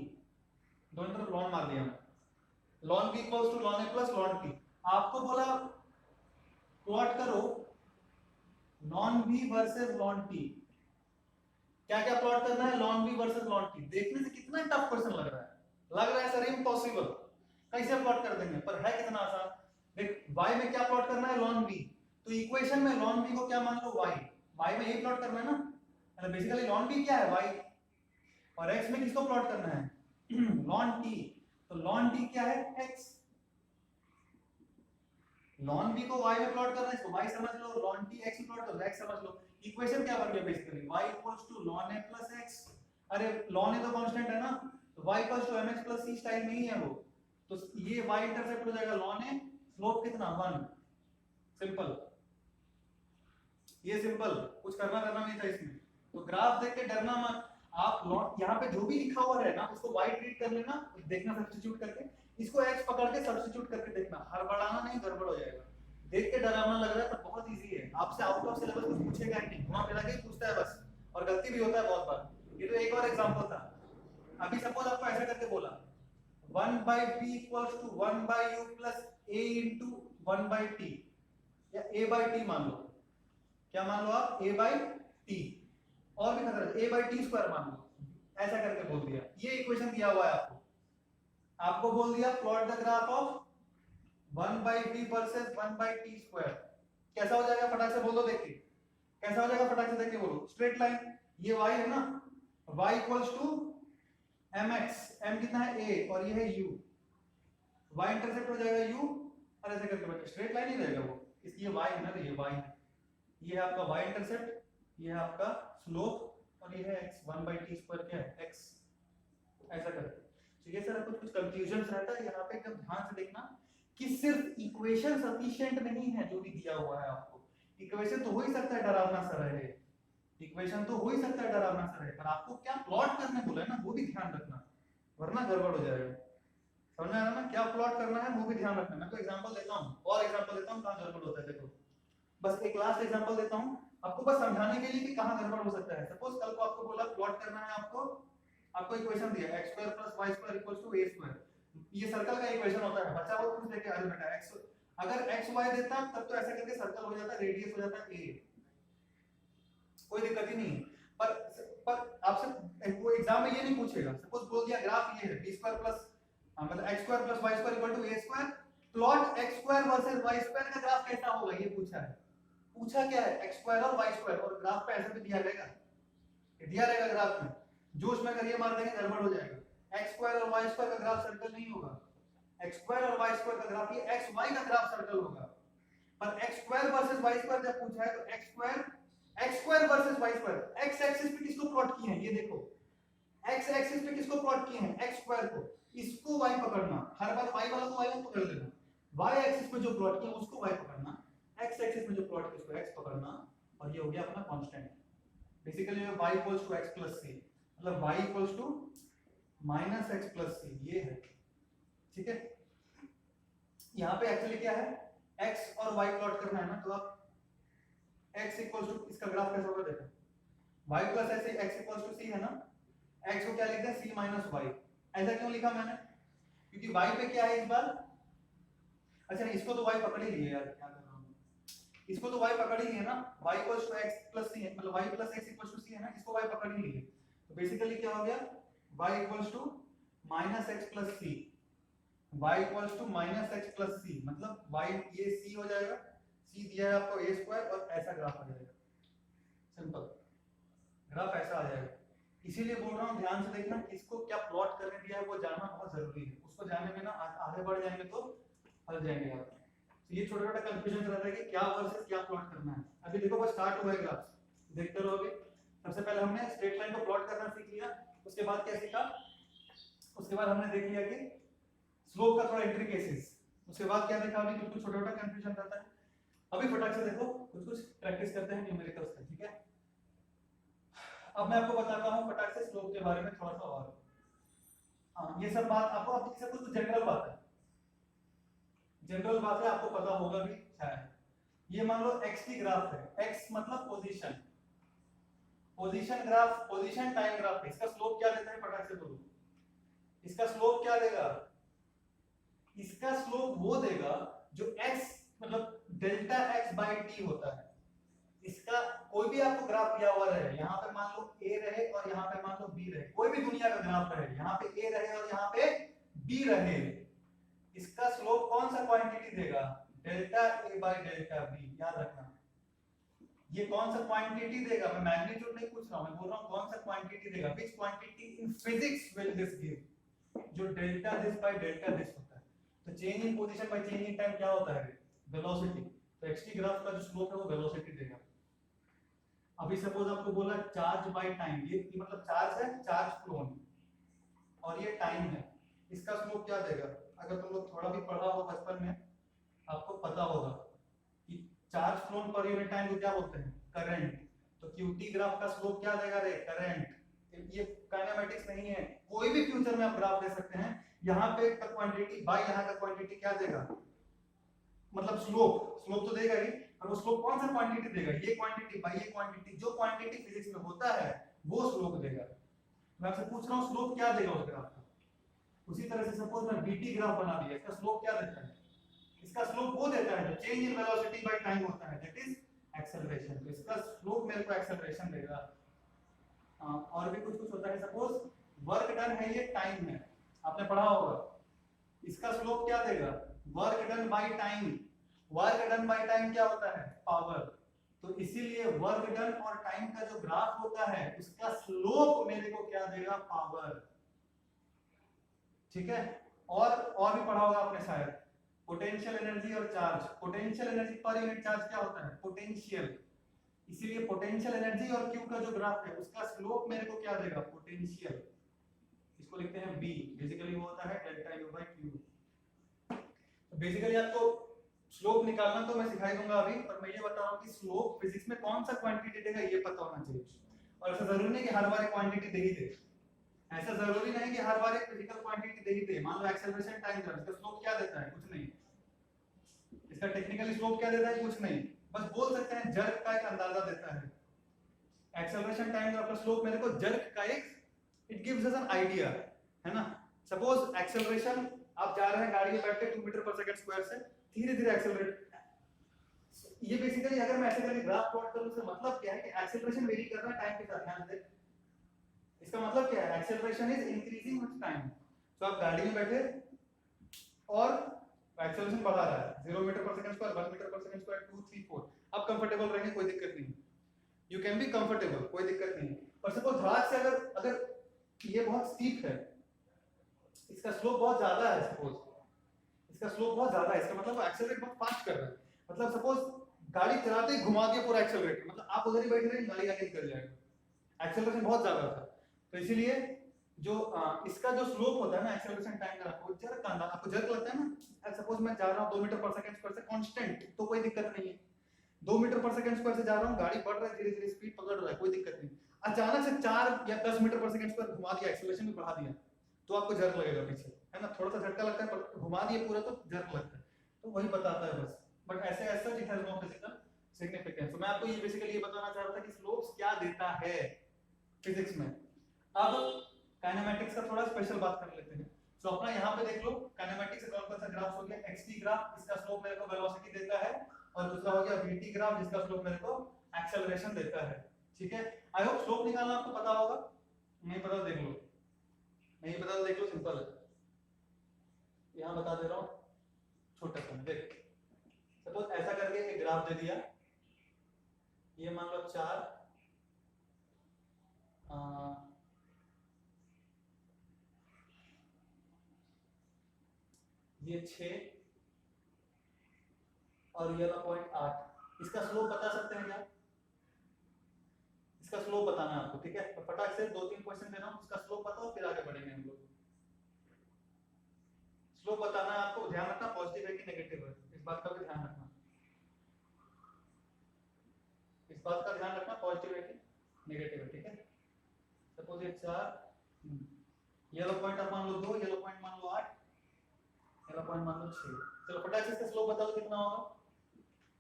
दोनों तरफ ln मार दिया, ln v = ln a + ln t, आपको बोला प्लॉट करो ln v versus ln t, क्या क्या प्लॉट करना है, ln v versus ln t। देखने से कितना टफ क्वेश्चन लग रहा है सर इम्पॉसिबल, कैसे प्लॉट कर देंगे, पर है कितना आसान। देख y में क्या प्लॉट करना है, ln v, तो इक्वेशन में ln v को क्या मान लो, y में यही प्लॉट करना है ना, मतलब बेसिकली ln v क्या है, y, और x में किसको प्लॉट करना है ln t, तो ln t क्या है, x, ln v को y में प्लॉट करना है, इसको y समझ लो, ln t x में प्लॉट करो, x समझ लो, इक्वेशन क्या बन गया basically, y = ln a + x, अरे ln a तो कांस्टेंट है ना, तो y = mx + c स्टाइल में ही है वो, तो ये y इंटरसेप्ट हो जाएगा ln a, स्लोप कितना 1, सिंपल, ये सिंपल, कुछ करना नहीं था इसमें। तो ग्राफ देख के डरना मत, आप यहाँ पे जो भी लिखा हुआ है ना उसको y ट्रीट कर लेना, देखना सब्स्टिट्यूट करके, इसको x पकड़ के सब्स्टिट्यूट करके देखना, हड़बड़ाना नहीं, गड़बड़ हो जाएगा। देख के डरावना लग रहा है पर बहुत इजी है, आपसे आउट ऑफ सिलेबस कुछ पूछेगा ही नहीं, घुमा फिरा के पूछता है बस, और गलती भी होता है बहुत बार। ये तो एक और एग्जांपल था, अभी सपोज आपको ऐसा करके बोला 1/p = 1/u + a * 1/t, या a/t मान लो, क्या मान लो आप, a/t, और भी खतरा a/t² मान लो, ऐसा करके बोल दिया, ये इक्वेशन दिया हुआ है आपको बोल दिया plot the graph of 1/v versus 1/t², कैसा हो जाएगा, फटाक से बोल दो, देख के कैसा हो जाएगा, फटाक से देख के बोलो, स्ट्रेट लाइन, ये y है ना, y = mx, m कितना है a, और ये है u, y इंटरसेप्ट हो जाएगा u, और ऐसे करके बच्चे स्ट्रेट लाइन ही रहेगा वो, इसलिए y है ना, तो ये y है, ये है आपका y इंटरसेप्ट, ये है आपका स्लोप, और ये है x, 1/t² क्या है, x, ऐसा करके। ठीक है सर, कुछ कंफ्यूजन रहता है यहाँ पे, एकदम ध्यान से देखना, कि सिर्फ इक्वेशन सफिशिएंट नहीं है जो भी दिया हुआ है आपको। इक्वेशन तो हो ही सकता है डरावना सा रहे, इक्वेशन तो हो ही सकता है डरावना सा रहे, पर आपको क्या प्लॉट करने बोला है ना वो भी ध्यान रखना, वरना गड़बड़ हो जाएगा। समझ में आ रहा ना, क्या प्लॉट करना है वो भी ध्यान रखना। मैं तो एग्जांपल देता हूं, और एग्जांपल देता हूं कहां गड़बड़ होता है। देखो बस एक लास्ट एग्जांपल देता हूं आपको, बस समझाने के लिए कि कहां गड़बड़ हो सकता है। सपोज कल को आपको बोला प्लॉट करना है, आपको इक्वेशन दिया x² + y² = a², ये सर्कल का इक्वेशन होता है। बच्चा वो पूछ लेके अरे बेटा x, अगर x y देता तब तो ऐसा करके सर्कल हो जाता, रेडियस हो जाता a, कोई दिक्कत ही नहीं। पर आपसे वो एग्जाम में ये नहीं पूछेगा। सपोज बोल दिया ग्राफ ये है b² प्लस मतलब x² + y² = a², plot x² versus y² का ग्राफ कैसा होगा ये पूछा है। पूछा क्या है, x² और y², और ग्राफ पे ऐसे भी दिया रहेगा ग्राफ में। जोश में अगर ये मार देंगे गड़बड़ हो जाएगा। x² और y² का ग्राफ सर्कल नहीं होगा, x² और y² का ग्राफ, ये xy का ग्राफ सर्कल होगा। पर x² वर्सेस y² जब पूछा है तो x² versus y², x axis पे किसको प्लॉट किए हैं ये देखो, x एक्सिस पे किसको प्लॉट किए हैं, x² को, इसको y पकड़ना, हर बार y वाला को y में पकड़ लेना, y एक्सिस पे जो प्लॉट किया उसको y पकड़ना, x एक्सिस में जो प्लॉट किया उसको x पकड़ना, और ये हो गया अपना constant. Basically y = x + c, मतलब y = -x + c ये है। ठीक है, यहाँ पे एक्चुअली क्या है, x और y प्लॉट करना है ना, तो आप x = इसका ग्राफ कैसा होगा देखो, y + x = c है ना, x को क्या लिखते हैं c - y। ऐसा क्यों लिखा मैंने, क्योंकि y पे क्या है इस बार, अच्छा नहीं इसको तो y पकड़ ही लिए यार, क्या कर रहा हूं, इसको तो y पकड़ ही लिए ना, y = x + c है, मतलब y + x = c है ना, इसको y पकड़ ही लिए। तो बेसिकली क्या हो गया, y = -x + c, y = -x + c, मतलब y ये c हो जाएगा, c दिया है आपको a² और ऐसा ग्राफ आ जाएगा, सिंपल ग्राफ ऐसा आ जाएगा। इसीलिए बोल रहा हूँ ध्यान से देखना, किसको क्या प्लॉट करने दिया है वो जानना बहुत जरूरी है, उसको जानने में ना आगे बढ़ जाएंगे तो फंस जाएंगे आप। तो ये छोटा छोटा कंफ्यूजन रहता है कि क्या वर्सेस क्या प्लॉट करना है। अभी देखो बस स्टार्ट हुआ है ग्राफ, देखते रहो। अभी सबसे पहले हमने स्ट्रेट लाइन को प्लॉट करना सीख लिया, उसके बाद क्या सीखा, उसके बाद हमने देख लिया कि स्लोप का थोड़ा इंट्रिकेसीज, उसके बाद क्या देखा, अभी कुछ छोटा छोटा कंफ्यूजन रहता है। अभी फटाक से देखो कुछ प्रैक्टिस करते हैं न्यूमेरिकल्स का, ठीक है। अब मैं आपको बताता हूँ फटाक से स्लोप के बारे में थोड़ा सा और। हाँ ये सब बात आपको, अब सब कुछ जनरल बात है, जनरल बात है, आपको पता होगा भी शायद। ये मान लो x की ग्राफ है, x मतलब position, position graph, position time graph है। इसका स्लोप क्या देता है फटाक से बोलो, इसका स्लोप क्या देगा, इसका स्लोप वो देगा जो x मतलब डेल्टा x/t होता है। इसका कोई भी आपको ग्राफ दिया हुआ रहे, यहाँ पे मान लो a रहे और यहाँ पे मान लो b रहे, कोई भी दुनिया का ग्राफ रहे, यहाँ पे a रहे और यहाँ पे b रहे, इसका स्लोप कौन सा क्वांटिटी देगा, डेल्टा a/डेल्टा b। याद रखना ये कौन सा क्वांटिटी देगा, मैं मैग्नीट्यूड नहीं पूछ रहा हूं, मैं बोल रहा हूं कौन सा क्वांटिटी देगा, which quantity in physics will this give, जो delta this by delta this होता है। तो change in position by change in time क्या होता है, वेलोसिटी। तो x की ग्राफ का जो स्लोप है वो वेलोसिटी देगा। अभी सपोज आपको बोला चार्ज बाय टाइम, ये मतलब चार्ज है, चार्ज फ्लोन, और ये टाइम है, इसका स्लोप क्या देगा। अगर तुम लोग थोड़ा भी पढ़ा हो बचपन में आपको पता होगा कि charge phloem per unit time को क्या बोलते हैं, करंट। तो QT ग्राफ का स्लोप क्या देगा रे, करंट। ये काइनेमेटिक्स नहीं है, कोई भी फ्यूचर में आप ग्राफ दे सकते हैं, यहाँ पे का क्वांटिटी बाय यहाँ का क्वांटिटी क्या देगा, मतलब स्लोप, स्लोप तो देगा ही, और वो स्लोप कौन सा क्वांटिटी देगा, ये क्वांटिटी बाय ये क्वांटिटी, जो क्वांटिटी फिजिक्स में होता है वो स्लोप देगा। मैं आपसे पूछ रहा हूँ स्लोप क्या देगा उस ग्राफ का। उसी तरह से सपोज मैं BT ग्राफ बना दिया, इसका स्लोप क्या देता है, इसका स्लोप वो देता है जो change in velocity by time होता है, दैट इज एक्सेलरेशन। तो इसका स्लोप मेरे को एक्सेलरेशन देगा। और भी कुछ कुछ होता है, सपोज वर्क डन है, ये टाइम है, आपने पढ़ा होगा, इसका स्लोप क्या देगा, work done by time. Work done by time क्या होता है, पावर। तो इसीलिए वर्क डन और टाइम का जो ग्राफ होता है उसका स्लोप मेरे को क्या देगा, पावर। ठीक है, और भी पढ़ा होगा आपने शायद, पोटेंशियल एनर्जी और charge. Potential energy per unit charge क्या होता है, पोटेंशियल। इसीलिए पोटेंशियल एनर्जी और Q का जो ग्राफ है उसका स्लोप मेरे को क्या देगा, पोटेंशियल। इसको लिखते हैं B, बेसिकली वो होता है डेल्टा U/Q। तो बेसिकली आपको स्लोप निकालना तो मैं सिखा दूंगा अभी, पर मैं ये बता रहा हूँ कि स्लोप फिजिक्स में कौन सा क्वांटिटी देगा ये पता होना चाहिए। और ऐसा जरूरी नहीं कि हर बार एक क्वांटिटी दे ही दे, ऐसा जरूरी नहीं कि हर बार एक फिजिकल क्वांटिटी दे ही दे। मान लो एक्सेलरेशन टाइम ग्राफ, इसका स्लोप क्या देता है? कुछ नहीं। इसका टेक्निकली स्लोप क्या देता है? कुछ नहीं। बस बोल सकते हैं जर्क का एक अंदाजा देता है। एक्सेलरेशन टाइम ग्राफ का स्लोप मेरे को जर्क का एक, it gives us an idea, है ना। सपोज एक्सेलरेशन, आप जा रहे हैं गाड़ी में बैठ के 2 मीटर पर सेकंड स्क्वायर से धीरे धीरे एक्सेलरेट, ये बेसिकली अगर मैं ऐसे करके ग्राफ प्लॉट करूं तो मतलब क्या है कि एक्सेलरेशन वेरी कर रहा है टाइम के साथ। ध्यान दें, इसका मतलब क्या है? Acceleration is increasing with time. तो आप गाड़ी में बैठे और एक्सेलरेशन बढ़ा रहा है, 0 metre per second square, 1 metre per second square, 2 3 4, आप कंफर्टेबल रहेंगे, कोई दिक्कत नहीं। यू कैन बी कंफर्टेबल, कोई दिक्कत नहीं। और सपोज जहाज से अगर ये बहुत स्टीप है, इसका स्लोप बहुत ज्यादा है, सपोज इसका स्लोप बहुत ज्यादा है, इसका मतलब वो एक्सेलरेट बहुत फास्ट कर रहा है। मतलब सपोज गाड़ी चलाते ही घुमा दिया पूरा एक्सेलरेट, मतलब आप उधर ही बैठे रहे, गाड़ी आगे निकल जाएगा, एक्सेलरेशन बहुत ज्यादा था। तो इसीलिए जो इसका जो स्लोप होता है ना एक्सेलरेशन टाइम का, वो जर्क का, आपको जर्क लगता है ना। सपोज मैं जा रहा हूं 2 मीटर पर सेकंड स्क्वायर से कांस्टेंट, तो कोई दिक्कत नहीं है। 2 मीटर पर सेकंड स्क्वायर से जा रहा हूं, गाड़ी बढ़ रहा है, धीरे धीरे स्पीड पकड़ रहा है, कोई दिक्कत नहीं। अचानक से 4 या 10 मीटर पर सेकंड स्क्वायर घुमा दिया, एक्सेलरेशन भी बढ़ा दिया, तो आपको जर्क लगेगा पीछे, है ना। थोड़ा सा झटका लगता है, पर घुमा दिए पूरा तो जर्क लगता है। तो वही बताता है बस, बट ऐसे ऐसा it has no physical significance. तो मैं आपको ये बेसिकली ये बताना चाह रहा था कि स्लोप्स क्या देता है फिजिक्स में। अब काइनेमैटिक्स का थोड़ा स्पेशल बात कर लेते हैं। तो अपना यहाँ पे देख लो, काइनेमैटिक्स से कौन कौन सा ग्राफ हो गया? एक्सटी ग्राफ, इसका स्लोप मेरे को वेलोसिटी देता है, और दूसरा हो गया वीटी ग्राफ, जिसका स्लोप मेरे को एक्सेलरेशन देता है। ठीक है, आई होप स्लोप निकालना आपको पता होगा। नहीं पता देख लो, नहीं पता देख लो, सिंपल है। यहाँ बता दे रहा हूँ छोटा सा, देख सपोज ऐसा करके एक ग्राफ दे दिया, ये मान लो 4, ये 6 और ये वाला पॉइंट 8। इसका स्लोप बता सकते हैं क्या? इसका स्लोप बताना है आपको, ठीक है। तो फटाक से 2-3 क्वेश्चन दे रहा हूँ, इसका स्लोप बताओ, फिर आगे बढ़ेंगे हम लोग। स्लोप बताना है आपको, ध्यान रखना पॉजिटिव है कि नेगेटिव है, इस बात का भी ध्यान रखना, इस बात का ध्यान रखना पॉजिटिव है कि नेगेटिव है, ठीक है। सपोज ये 4, येलो पॉइंट आप मान लो 2, येलो पॉइंट मान लो 8, येलो पॉइंट मान लो 6। चलो फटाक से इसका स्लोप बताओ कितना होगा,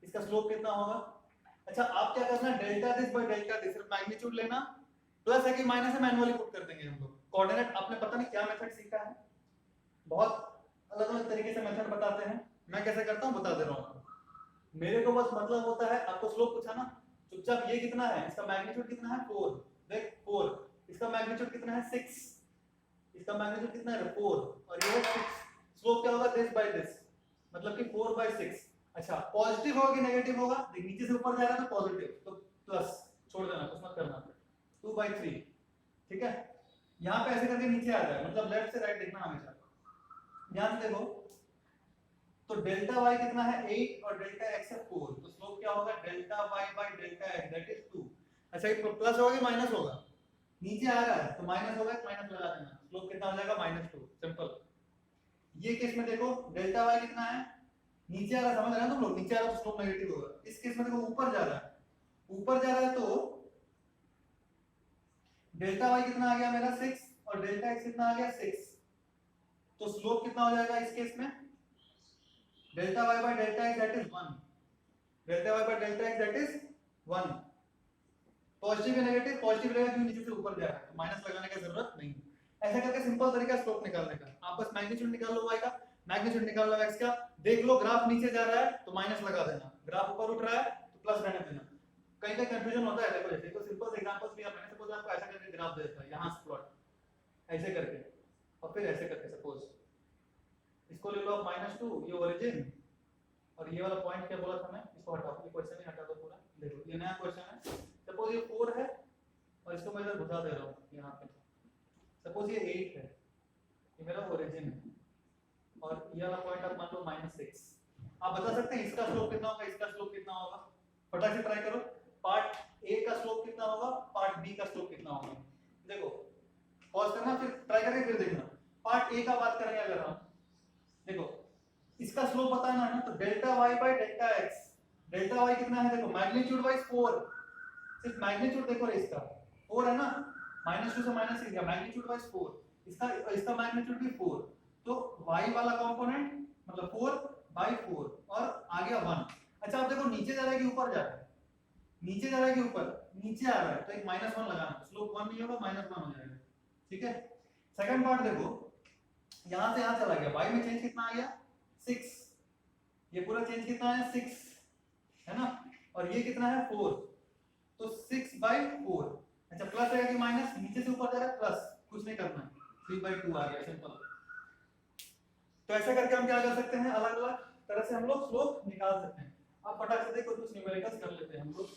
इसका स्लोप कितना होगा। अच्छा, आप क्या करना है, delta this by delta this, सिर्फ मैग्नीट्यूड लेना, प्लस है कि माइनस है मैनुअली पुट कर देंगे हम लोग। कोऑर्डिनेट आपने पता नहीं क्या मेथड सीखा है, बहुत अलग अलग तरीके से मेथड बताते हैं, मैं कैसे करता हूँ बता दे रहा हूँ आपको। मेरे को बस मतलब होता है, आपको स्लोप पूछा ना, चुपचाप ये कितना है, इसका मैग्नीट्यूड कितना है 4, देख 4, इसका मैग्नीट्यूड कितना है 6, इसका मैग्नीट्यूड कितना है 4, और ये 6, स्लोप क्या होगा दिस बाय दिस, मतलब कि 4/6। अच्छा, पॉजिटिव होगा कि नेगेटिव होगा? देख नीचे से ऊपर जा रहा है तो पॉजिटिव, तो प्लस छोड़ देना, कुछ मत करना, 2/3, ठीक है। यहाँ पे ऐसे करके नीचे आ जाए, मतलब लेफ्ट से राइट देखना हमेशा। ध्यान से देखो, तो डेल्टा y कितना है 8 और डेल्टा x है 4, तो स्लोप क्या होगा delta y by delta x, that is 2। अच्छा, ये प्लस होगा कि माइनस होगा? नीचे आ रहा है तो माइनस होगा, माइनस लगा देना, स्लोप कितना हो जाएगा -2, सिंपल। ये केस में देखो डेल्टा y कितना है, नीचे आ रहा है, समझ रहे हैं तुम लोग, नीचे आ रहा है तो स्लोप नेगेटिव होगा। इस केस में देखो ऊपर जा रहा है, ऊपर जा रहा है तो डेल्टा y कितना आ गया मेरा 6 और डेल्टा x कितना आ गया 6, तो स्लोप कितना हो जाएगा इस केस में, delta y by delta x that is 1, delta y by delta x that is 1। Positive या नेगेटिव? पॉजिटिव रहेगा क्योंकि नीचे से ऊपर जा रहा है, तो माइनस लगाने की जरूरत नहीं। ऐसा करके सिंपल तरीका स्लोप निकालने का, आप बस मैग्नीट्यूड निकाल लो y का, मैग्नीट्यूड निकाल लो x का, देख लो ग्राफ नीचे जा रहा है तो माइनस लगा देना, ग्राफ ऊपर उठ रहा है तो प्लस रहने देना। कहीं कहीं कंफ्यूजन होता है, देखो जैसे तो सिंपल एग्जांपल्स भी आप सपोज आपको ऐसा करके ग्राफ दे देता है, यहां से प्लॉट ऐसे करके और फिर ऐसे करके, सपोज इसको ले लो आप -2, ये ओरिजिन, और ये वाला पॉइंट क्या बोला था मैं, इसको हटा दो, ये क्वेश्चन ही हटा दो पूरा। देखो ये नया क्वेश्चन है, सपोज ये 4 है और इसको मैं इधर घुसा दे रहा हूं यहां पे, सपोज ये 8 है, ये मेरा ओरिजिन है, और ये वाला पॉइंट आप मान लो -6। आप बता सकते हैं इसका स्लोप कितना होगा, इसका स्लोप कितना होगा? फटाक से ट्राई करो, पार्ट ए का स्लोप कितना होगा, पार्ट बी का स्लोप कितना होगा। देखो पॉज करना, फिर ट्राई करके फिर देखना। पार्ट ए का बात करेंगे अगर हम, देखो इसका स्लोप बताना है ना, तो delta Y by delta X. Delta Y कितना है देखो, मैग्नीट्यूड वाइज 4, सिर्फ मैग्नीट्यूड देखो इसका 4 है ना, -2 से -6 गया, मैग्नीट्यूड वाइज 4, इसका इसका मैग्नीट्यूड भी 4, तो y वाला कंपोनेंट मतलब 4/4 और आ गया 1। अच्छा अब देखो नीचे जा रहा है कि ऊपर जा रहा है, नीचे जा रहा है कि ऊपर, नीचे आ रहा है, तो एक -1 लगाना, स्लोप 1 नहीं होगा -1 हो जाएगा, ठीक है। सेकंड पार्ट देखो, यहां से यहां चला गया, y में चेंज कितना आ गया 6, ये पूरा चेंज कितना है 6 है ना, और ये कितना है 4, तो 6/4। अच्छा प्लस है कि माइनस, नीचे से ऊपर जा रहा है प्लस, कुछ नहीं करना है, 3/2 आ गया, सिंपल। तो ऐसा करके हम क्या कर सकते हैं, अलग अलग तरह से हम लोग स्लोप निकाल सकते हैं। अब फटाक से देखो कुछ न्यूमेरिकल्स कर लेते हैं हम लोग।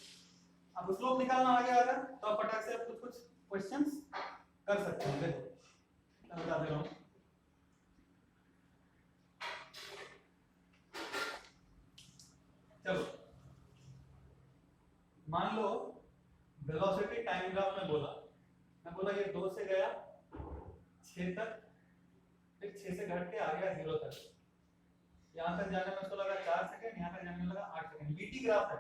अब स्लोप निकालना आ गया अगर, तो आप फटाक से कुछ कुछ क्वेश्चंस कर सकते हैं। देखो मैं बता दे रहा हूं, चलो मान लो वेलोसिटी टाइम ग्राफ में बोला, मैं बोला ये 2 से गया 6 तक, फिर 6 से घट के आ गया 0 तक, यहां तक जाने में उसको लगा 4 सेकंड, यहां तक जाने में लगा 8 सेकंड। बीटी ग्राफ है,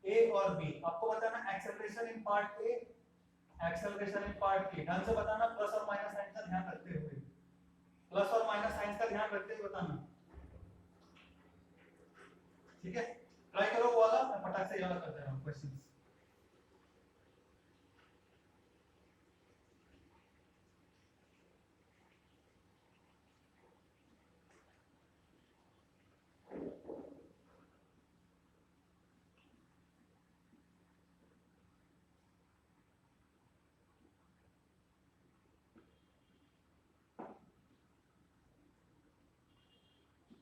ए और बी, आपको बताना acceleration in part A, acceleration in part B, ढंग से बताना, प्लस और माइनस साइन का ध्यान रखते हुए, प्लस और माइनस साइन का ध्यान रखते हुए बताना, ठीक है। ट्राई करो वो वाला, मैं फटाक से याद कर दे रहा हूं क्वेश्चंस।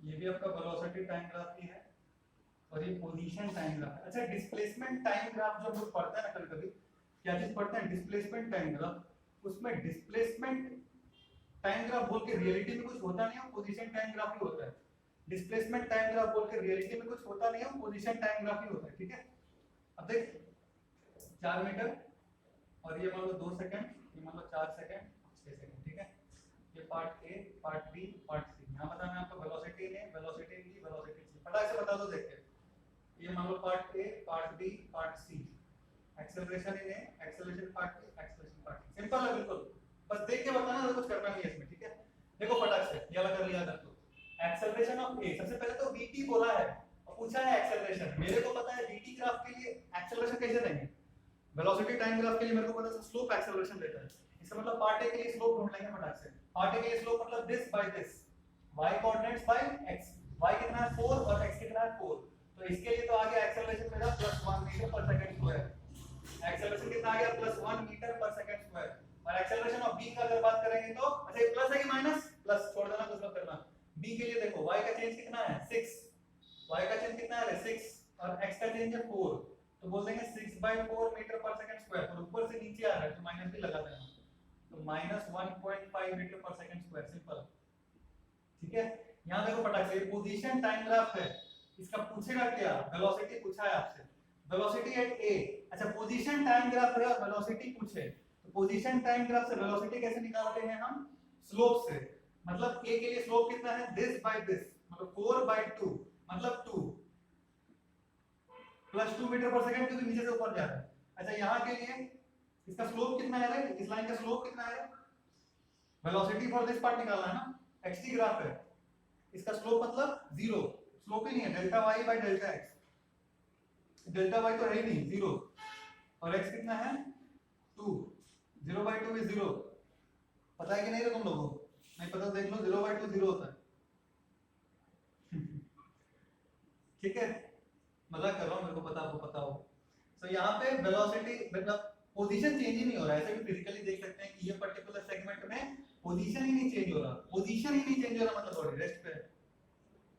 ये भी आपका वेलोसिटी टाइम ग्राफ ही है, और ये पोजीशन टाइम ग्राफ है। अच्छा डिस्प्लेसमेंट टाइम ग्राफ जो हम लोग पढ़ते हैं ना कभी-कभी, क्या चीज पढ़ते हैं, डिस्प्लेसमेंट टाइम ग्राफ, उसमें डिस्प्लेसमेंट टाइम ग्राफ बोल के रियलिटी में कुछ होता नहीं है, पोजीशन टाइम ग्राफ ही होता है। डिस्प्लेसमेंट टाइम ग्राफ बोल के रियलिटी में कुछ होता नहीं है, पोजीशन टाइम ग्राफ ही होता है, ठीक है। अब देख 4 मीटर और ये मान लो 2 सेकंड, ये मान लो 4 सेकंड 6 सेकंड, ठीक है। ये part A, part B, part C. यहां बताना है आपको वेलोसिटी ने, वेलोसिटी बी, वेलोसिटी सी, फटाक से बता दो देख के। ये मान लो part A, part B, part C, acceleration in A, acceleration part B, acceleration part C, simple है बिल्कुल, बस देख के बताना, कुछ करना नहीं है इसमें, ठीक है। देखो फटाक से ये वाला कर लिया कर दो, एक्सेलरेशन ऑफ ए, सबसे पहले तो vt बोला है और पूछा है एक्सेलरेशन, मेरे को पता है vt ग्राफ के लिए एक्सेलरेशन कैसे देंगे, वेलोसिटी टाइम ग्राफ के लिए मेरे को पता है स्लोप एक्सेलरेशन देता है, इसका मतलब पार्ट ए के लिए स्लोप ढूंढ लेंगे फटाक से। पार्ट ए के लिए स्लोप मतलब this by this, y coordinates by x, y कितना है 4 और x कितना है 4, तो इसके लिए तो आ गया एक्सेलरेशन मेरा +1 metre per second square, acceleration कितना आ गया +1 मीटर पर सेकंड स्क्वायर। और एक्सेलरेशन ऑफ b का अगर बात करेंगे तो अच्छा ये प्लस है कि माइनस, प्लस छोड़ देना, कुछ मत करना। b के लिए देखो y का चेंज कितना है 6, y का चेंज कितना है 6 और x का चेंज है 4, तो बोल देंगे 6/4 मीटर पर सेकंड स्क्वायर, और ऊपर से नीचे आ रहा है तो माइनस भी लगा देना, तो -1.5 metre per second square, simple, ठीक है। यहां देखो फटाक से पोजीशन टाइम ग्राफ है, इसका पूछेगा क्या, वेलोसिटी पूछा है आपसे, वेलोसिटी एट ए। अच्छा पोजीशन टाइम ग्राफ है और वेलोसिटी पूछे, तो पोजीशन टाइम ग्राफ से वेलोसिटी कैसे निकालते हैं हम, स्लोप से, मतलब a के लिए स्लोप कितना है दिस बाय दिस, मतलब 4/2 मतलब 2 +2 मीटर पर सेकंड, क्योंकि नीचे से ऊपर जा रहा है। अच्छा यहां के लिए इसका स्लोप कितना है रे, इस लाइन का स्लोप कितना है, वेलोसिटी फॉर दिस पार्ट निकालना है ना, xt ग्राफ है, इसका स्लोप मतलब 0, स्लोप ही नहीं है, delta y by delta x, delta y तो है ही नहीं 0, और x कितना है 2, 0/2 इज 0, पता है कि नहीं रे तुम लोगों को, नहीं पता देख लो, 0/2 0 होता है ठीक है, मजाक कर रहा हूं, मेरे को पता, आपको पता हो। तो यहाँ पे वेलोसिटी मतलब पोजीशन चेंज ही नहीं हो रहा है, ऐसे भी फिजिकली देख सकते हैं कि ये पर्टिकुलर सेगमेंट में पोजीशन ही नहीं चेंज हो रहा, पोजीशन ही नहीं चेंज हो रहा मतलब बॉडी रेस्ट पे है,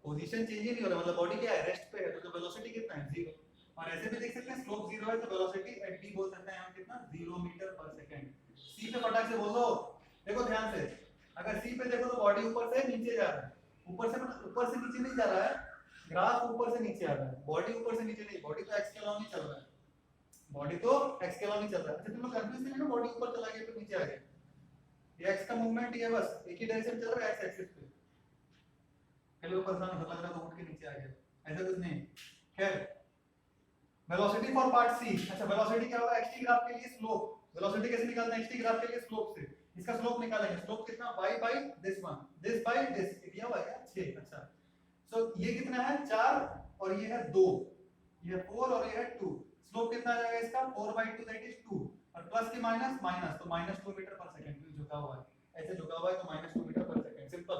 पोजीशन चेंज ही नहीं हो रहा मतलब बॉडी क्या है, रेस्ट पे है, तो वेलोसिटी कितना है 0, और ऐसे भी देख सकते हैं स्लोप 0 है तो वेलोसिटी एट डी बोल सकते हैं हम कितना 0 मीटर पर सेकंड। सी पे फटाक से बोलो, देखो ध्यान से, अगर सी पे देखो तो बॉडी ऊपर से नीचे जा रहा है, ऊपर से मतलब ऊपर से नीचे नहीं जा रहा है, ग्राफ ऊपर से नीचे आ रहा है, बॉडी ऊपर से नीचे नहीं, बॉडी तो एक्स के लॉन्ग ही चल रहा है, बॉडी तो एक्स के लॉन्ग ही चल रहा है। अच्छा तुम लोग कंफ्यूज नहीं हो, बॉडी ऊपर चला गया तो नीचे आ गया, ये एक्स का मूवमेंट ही है, बस एक ही डायरेक्शन चल रहा है एक्स एक्सिस पे, पहले वो परेशान होता लग रहा था उठ के नीचे आ गया, ऐसा कुछ नहीं। खैर वेलोसिटी फॉर पार्ट सी। अच्छा वेलोसिटी क्या होगा एक्स टी ग्राफ के लिए स्लोप, वेलोसिटी कैसे निकालना है एक्स टी ग्राफ के लिए स्लोप से, इसका स्लोप निकालेंगे, स्लोप कितना y by this one, this by this, ये हुआ क्या 6। अच्छा सो ये कितना है 4 और ये है 2, ये 4 और ये है 2, स्लोप कितना आ जाएगा इसका 4/2 दैट इज 2 और प्लस के माइनस माइनस तो -2 मीटर पर सेकंड, क्योंकि झुका हुआ है, ऐसे झुका हुआ है तो -2 मीटर पर सेकंड, सिंपल।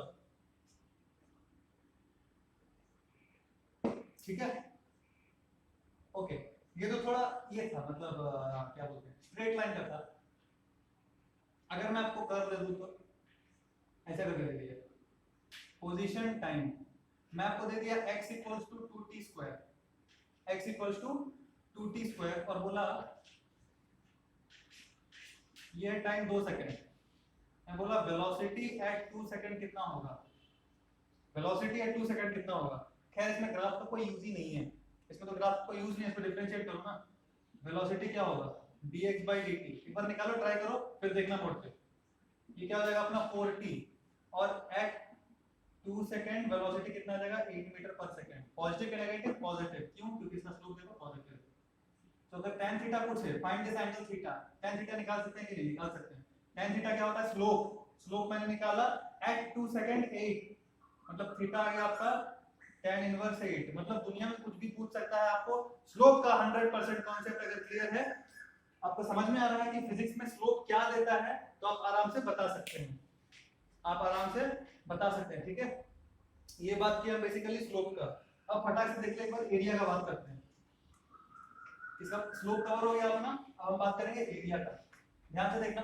ठीक है ओके ये तो थोड़ा ये था मतलब क्या बोलते हैं स्ट्रेट लाइन का था। अगर मैं आपको कर्व दे दूं तो ऐसा करके दे दिया पोजीशन टाइम, मैं आपको दे दिया x equals to 2t square, x equals to 2t square और बोला ये है टाइम 2 सेकंड, मैं बोला वेलोसिटी एट 2 सेकंड कितना होगा, वेलोसिटी एट 2 सेकंड कितना होगा। खैर इसमें ग्राफ का कोई यूज ही नहीं है, इसमें तो ग्राफ कोई यूज नहीं है, इसको डिफरेंशिएट करो ना, वेलोसिटी क्या होगा dx/dt, एक बार निकालो ट्राई करो फिर देखना बोर्ड पे, ये क्या हो जाएगा अपना 4t और एट 2 सेकंड वेलोसिटी कितना आ जाएगा 8 मीटर पर सेकंड, पॉजिटिव या नेगेटिव पॉजिटिव, क्यों क्योंकि इसका स्लोप देखो पॉजिटिव। तो अगर tan थीटा पूछे find this angle theta, tan theta निकाल सकते हैं कि नहीं निकाल सकते हैं, tan थीटा क्या होता है स्लोप, स्लोप मैंने निकाला एट 2 सेकंड 8 मतलब थीटा आ गया आपका tan इनवर्स 8, मतलब दुनिया में कुछ भी पूछ सकता है आपको, स्लोप का 100% कांसेप्ट अगर क्लियर है, आपको समझ में आ रहा है कि फिजिक्स में स्लोप क्या देता है, तो आप आराम से बता सकते हैं, आप आराम से बता सकते हैं। ठीक है ये बात किया बेसिकली स्लोप का। अब फटाक से देख ले एक बार एरिया का बात करते हैं, इसका स्लोप कवर हो गया अपना, अब हम बात करेंगे एरिया का, ध्यान से देखना।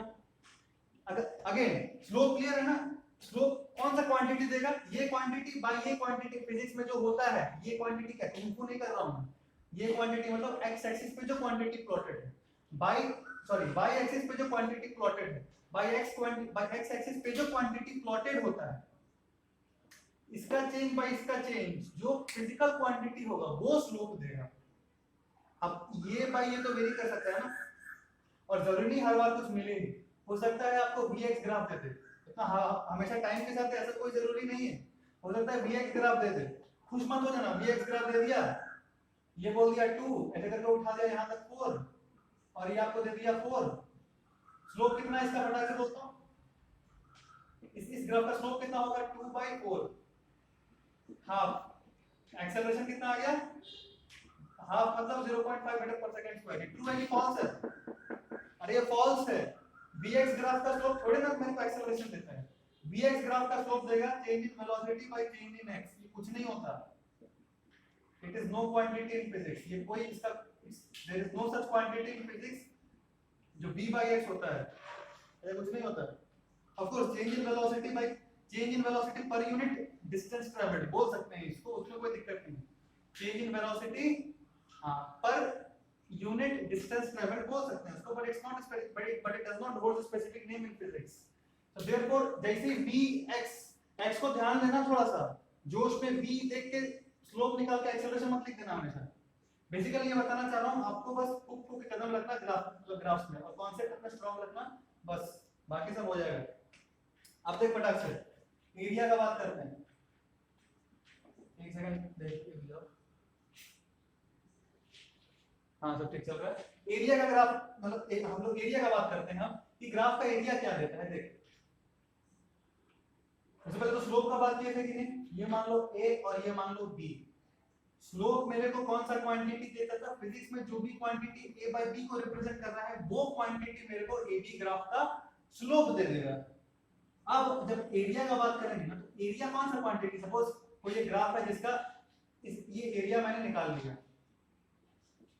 अगर अगेन स्लोप क्लियर है ना, स्लोप कौन सा क्वांटिटी देगा, ये क्वांटिटी बाय ये क्वांटिटी, फिजिक्स में जो होता है ये क्वांटिटी क्या इनको नहीं कर रहा हूं, ये क्वांटिटी मतलब एक्स एक्सिस पे जो क्वांटिटी प्लॉटेड है बाय बाय एक्सिस पे जो क्वांटिटी प्लॉटेड है, बाय एक्स एक्सिस पे जो क्वांटिटी प्लॉटेड होता है, इसका चेंज बाय इसका चेंज जो फिजिकल क्वांटिटी होगा वो स्लोप देगा। अब ये बाय ये तो वेरी कर सकता है ना, और जरूरी नहीं हर बार कुछ मिले ही, हो सकता है आपको vx ग्राफ दे दे, इतना हमेशा टाइम के साथ ऐसा कोई जरूरी नहीं है, हो सकता है vx ग्राफ दे दे, खुश मत हो जाना, vx ग्राफ दे दिया, ये बोल दिया 2 ऐसे करके उठा दिया यहां तक 4 और ये आपको दे दिया 4, स्लोप कितना है इसका फटाक से दोस्तों, इस ग्राफ का स्लोप कितना होगा 2/4, हाफ, एक्सेलरेशन कितना आ गया हाफ मतलब 0.5 metre per second square, true है कि फॉल्स है, अरे ये फॉल्स है, vx ग्राफ का स्लोप थोड़े ना मेरे को एक्सेलरेशन देता है, vx ग्राफ का स्लोप देगा change in velocity by change in x, ये कुछ नहीं होता, it is no quantity in physics, ये कोई इसका there is no such quantity in physics जो v/x होता है, ऐसा कुछ नहीं होता। Of course change in velocity by change in velocity per unit distance travelled बोल सकते हैं इसको, उसमें कोई दिक्कत नहीं, change in velocity per unit distance travelled बोल सकते हैं उसको, but it's not but it does not hold a specific name in physics, so therefore जैसे vx x को ध्यान देना थोड़ा सा, जोश में v देख के स्लोप निकाल के एक्सेलरेशन मत लिख देना हमेशा, बेसिकली ये बताना चाह रहा हूं आपको, बस फुक फुक के कदम रखना ग्राफ्स में और कॉन्सेप्ट अपना स्ट्रांग रखना, बस बाकी सब हो जाएगा। अब देख फटाक से एरिया का बात करते हैं, एक सेकंड देख लो, हाँ सब ठीक चल रहा है। एरिया का ग्राफ मतलब हम लोग एरिया का बात करते हैं हम कि ग्राफ का एरिया क्या देता है, देख सबसे पहले तो स्लोप का बात किए थे कि नहीं, ये मान लो a और ये मान लो b, स्लोप मेरे को कौन सा क्वांटिटी देता था, फिजिक्स में जो भी क्वांटिटी a by b को रिप्रेजेंट कर रहा है वो क्वांटिटी मेरे को ab ग्राफ का स्लोप दे देगा। अब जब एरिया का बात करेंगे ना, तो एरिया कौन सा क्वांटिटी, सपोज कोई ये ग्राफ है जिसका ये एरिया मैंने निकाल लिया,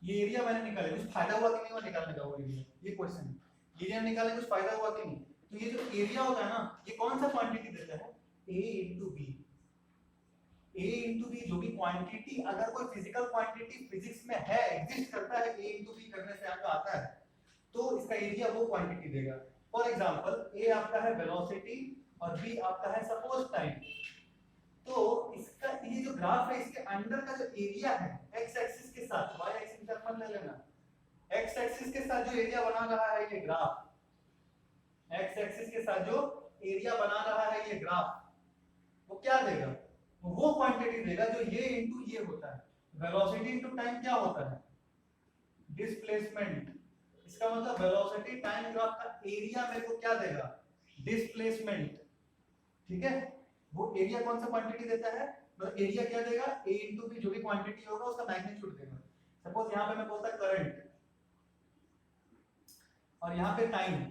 ये एरिया मैंने निकाला, कुछ फायदा हुआ कि नहीं हुआ निकालने का वो एरिया, ये क्वेश्चन है, एरिया निकालने कुछ फायदा हुआ कि नहीं, तो ये जो एरिया होता है ना ये कौन सा क्वांटिटी देता है, a into b, a into b जो भी क्वांटिटी अगर कोई फिजिकल क्वांटिटी फिजिक्स में है एग्जिस्ट करता है a into b करने से आपका आता है, तो इसका एरिया वो क्वांटिटी देगा। फॉर एग्जांपल a आपका है वेलोसिटी और b आपका है सपोज टाइम, तो इसका ये जो ग्राफ है इसके अंदर का जो एरिया है x एक्सिस के साथ, y एक्सिस के साथ मत ले लेना, x एक्सिस के साथ जो एरिया बना रहा है ये ग्राफ, x एक्सिस के साथ जो एरिया बना रहा है ये ग्राफ, वो क्या देगा, वो क्वांटिटी देगा जो ये इनटू ये होता है। वेलोसिटी इनटू टाइम क्या होता है? डिस्प्लेसमेंट। इसका मतलब वेलोसिटी टाइम ग्राफ का एरिया मेरे को क्या देगा? डिस्प्लेसमेंट। ठीक है, वो एरिया कौन सा क्वांटिटी देता है? मतलब एरिया क्या देगा? a इनटू b, जो भी क्वांटिटी होगा उसका मैग्नीट्यूड देगा। सपोज यहां पे मैं बोलता करंट और यहां पे टाइम,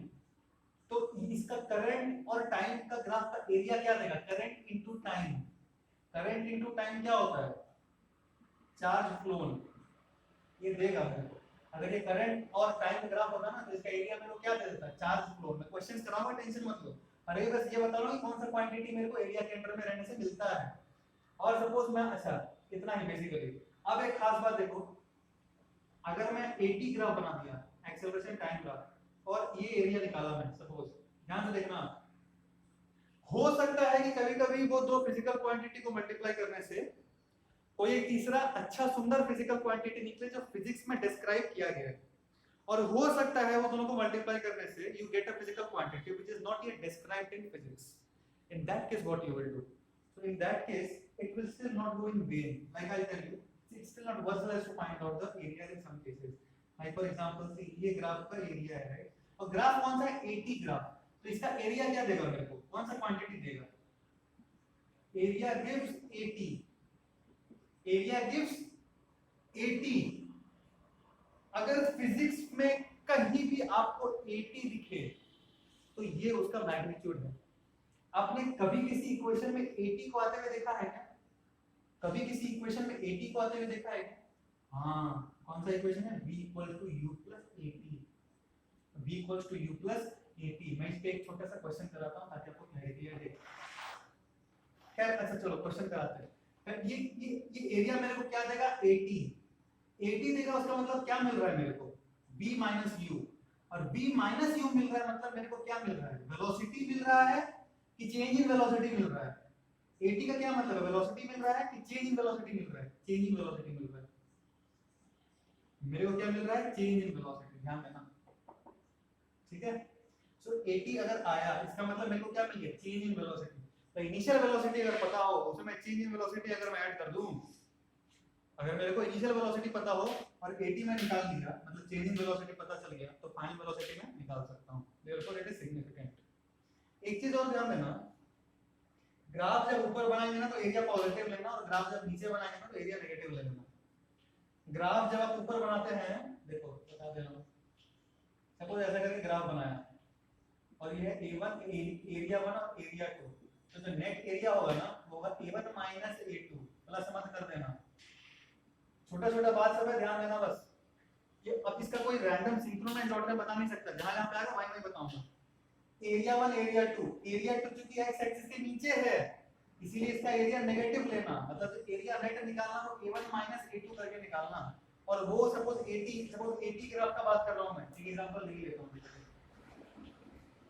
तो इसका करंट और टाइम का ग्राफ का एरिया क्या देगा? Current into time. Current into time क्या होता है? Charge phloem. ये देगा मेरे को। अगर ये करंट और टाइम का ग्राफ होता ना तो इसका एरिया मेरे को क्या दे देता है? Charge phloem. मैं क्वेश्चंस कराऊंगा, टेंशन मत लो। अरे बस ये बता रहा हूं कि कौन सा क्वांटिटी मेरे को एरिया के अंडर में रहने से मिलता है। और सपोज मैं, अच्छा इतना ही बेसिकली। अब एक खास बात देखो, अगर मैं 80 ग्राफ बना दिया एक्सेलरेशन टाइम ग्राफ और ये एरिया निकाला मैं, सपोज ध्यान से देखना, हो सकता है कि कभी-कभी वो दो फिजिकल क्वांटिटी को मल्टीप्लाई करने से कोई एक तीसरा अच्छा सुंदर फिजिकल क्वांटिटी निकले जो फिजिक्स में डिस्क्राइब किया गया है। और हो सकता है वो दोनों को मल्टीप्लाई करने से you get a physical quantity which is not yet described in physics. In that case what you will do? So in that case it will still not go in vain. Like I tell you, it's still not worthless to find out the area in some cases. Like for example, see ये graph का area है, right? और graph कौन सा है? 80 graph. तो इसका area क्या देगा मेरे को? कौन सा क्वांटिटी देगा? Area gives 80। Area gives 80। अगर फिजिक्स में कहीं भी आपको 80 दिखे तो ये उसका मैग्नीट्यूड है। आपने कभी किसी इक्वेशन में 80 को आते हुए देखा है क्या? कभी किसी इक्वेशन में 80 को आते हुए देखा है क्या? हाँ, कौन सा इक्वेशन है? v equal to u plus 80। v equal to u plus 80। मैं इस पे एक छोटा सा क्वेश्चन कराता हूं ताकि आपको क्लैरिटी आ जाए। खैर अच्छा चलो क्वेश्चन कराते हैं। ये एरिया मेरे को क्या देगा? 80। 80 देगा, उसका मतलब क्या मिल रहा है मेरे को? b minus u। और b माइनस u मिल रहा है मतलब मेरे को क्या मिल रहा है? वेलोसिटी मिल रहा है कि चेंज इन वेलोसिटी मिल रहा है? 80 का क्या मतलब है? वेलोसिटी मिल रहा है कि चेंज इन वेलोसिटी मिल रहा है? चेंज इन वेलोसिटी मिल रहा है। मेरे को क्या मिल रहा है? Change in velocity. ध्यान देना, ठीक है। सो 80 अगर आया इसका मतलब मेरे को क्या मिल गया? Change in velocity. तो इनिशियल वेलोसिटी अगर पता हो उसमें चेंज इन वेलोसिटी अगर मैं ऐड कर दूं, अगर मेरे को इनिशियल वेलोसिटी पता हो और 80 में निकाल दिया मतलब चेंज इन वेलोसिटी पता चल गया तो फाइनल वेलोसिटी में निकाल सकता हूं। Therefore it is significant. एक चीज और ध्यान देना, ग्राफ जब ऊपर बनाएंगे ना तो एरिया पॉजिटिव लेना और ग्राफ जब नीचे बनाएंगे ना तो एरिया नेगेटिव लेना। ग्राफ जब आप ऊपर बनाते हैं, देखो बता दे रहा हूं, सपोज ऐसा करके ग्राफ बनाया और ये है a1 एरिया 1 और एरिया 2, तो जो नेट एरिया होगा ना वो होगा a1 माइनस a2 प्लस मत कर देना। छोटा छोटा बात सब है, ध्यान देना बस। ये अब इसका कोई रैंडम सिंक्रोनाइज्ड ऑर्डर में बता नहीं सकता, जहां जहां पे आएगा वहीं वहीं बताऊंगा। एरिया 1 एरिया 2, एरिया 2 क्योंकि एक्स एक्सिस के नीचे है इसीलिए इसका एरिया नेगेटिव लेना, मतलब एरिया नेट निकालना तो a1 माइनस a2 करके निकालना। और वो सपोज 80 ग्राफ का बात कर रहा हूं मैं, एक एग्जांपल ले लेता हूं।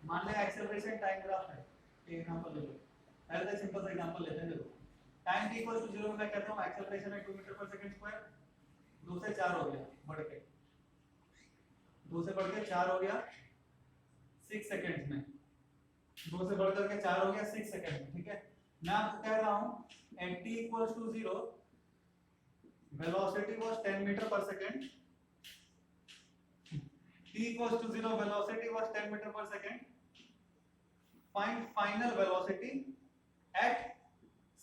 मान ले एक्सेलरेशन टाइम ग्राफ है, एक एग्जांपल ले लो। पहले तो सिंपल सा एग्जांपल लेते हैं। देखो टाइम t इक्वल टू 0 में मैं कहता हूं एक्सेलरेशन है 2 मीटर पर सेकंड स्क्वायर, 2 से 4 हो गया बढ़ के, 2 से बढ़ के 4 हो गया 6 सेकंड्स में, 2 से बढ़कर के 4 हो गया 6 सेकंड में, ठीक है। मैं आपको कह रहा हूं at t equals to 0 velocity was 10 metre per second, t equals to 0 velocity was 10 metre per second, find final velocity at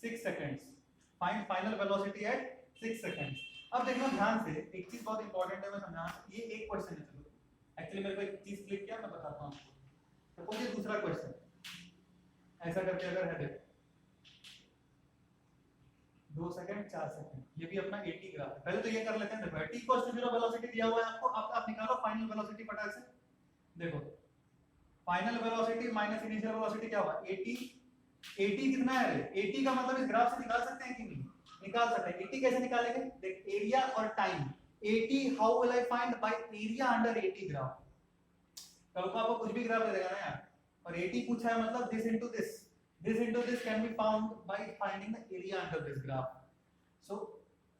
6 seconds, find final velocity at 6 seconds. अब देखना ध्यान से, एक चीज बहुत इंपॉर्टेंट है, मैं समझाना, ये एक क्वेश्चन है। चलो एक्चुअली मेरे को एक चीज क्लिक किया, मैं बताता हूं आपको। सपोज ये दूसरा क्वेश्चन ऐसा करके अगर है, देखो 2 सेकंड 4 सेकंड, ये भी अपना 80 ग्राफ है। पहले तो ये कर लेते हैं। देखो t इक्वल्स टू 0 वेलोसिटी दिया हुआ है आपको, आप निकालो फाइनल वेलोसिटी फटाक से। देखो final velocity minus initial velocity क्या हुआ? 80। 80 कितना है? 80 का मतलब इस ग्राफ से निकाल सकते हैं कि नहीं? निकाल सकते हैं। 80 कैसे निकालेंगे? देख एरिया और time, 80 how will I find by area under 80 graph. कल को आपको कुछ भी ग्राफ दे देगा ना यार, और 80 पूछा है मतलब this into this, this into this can be found by finding the area under this graph. So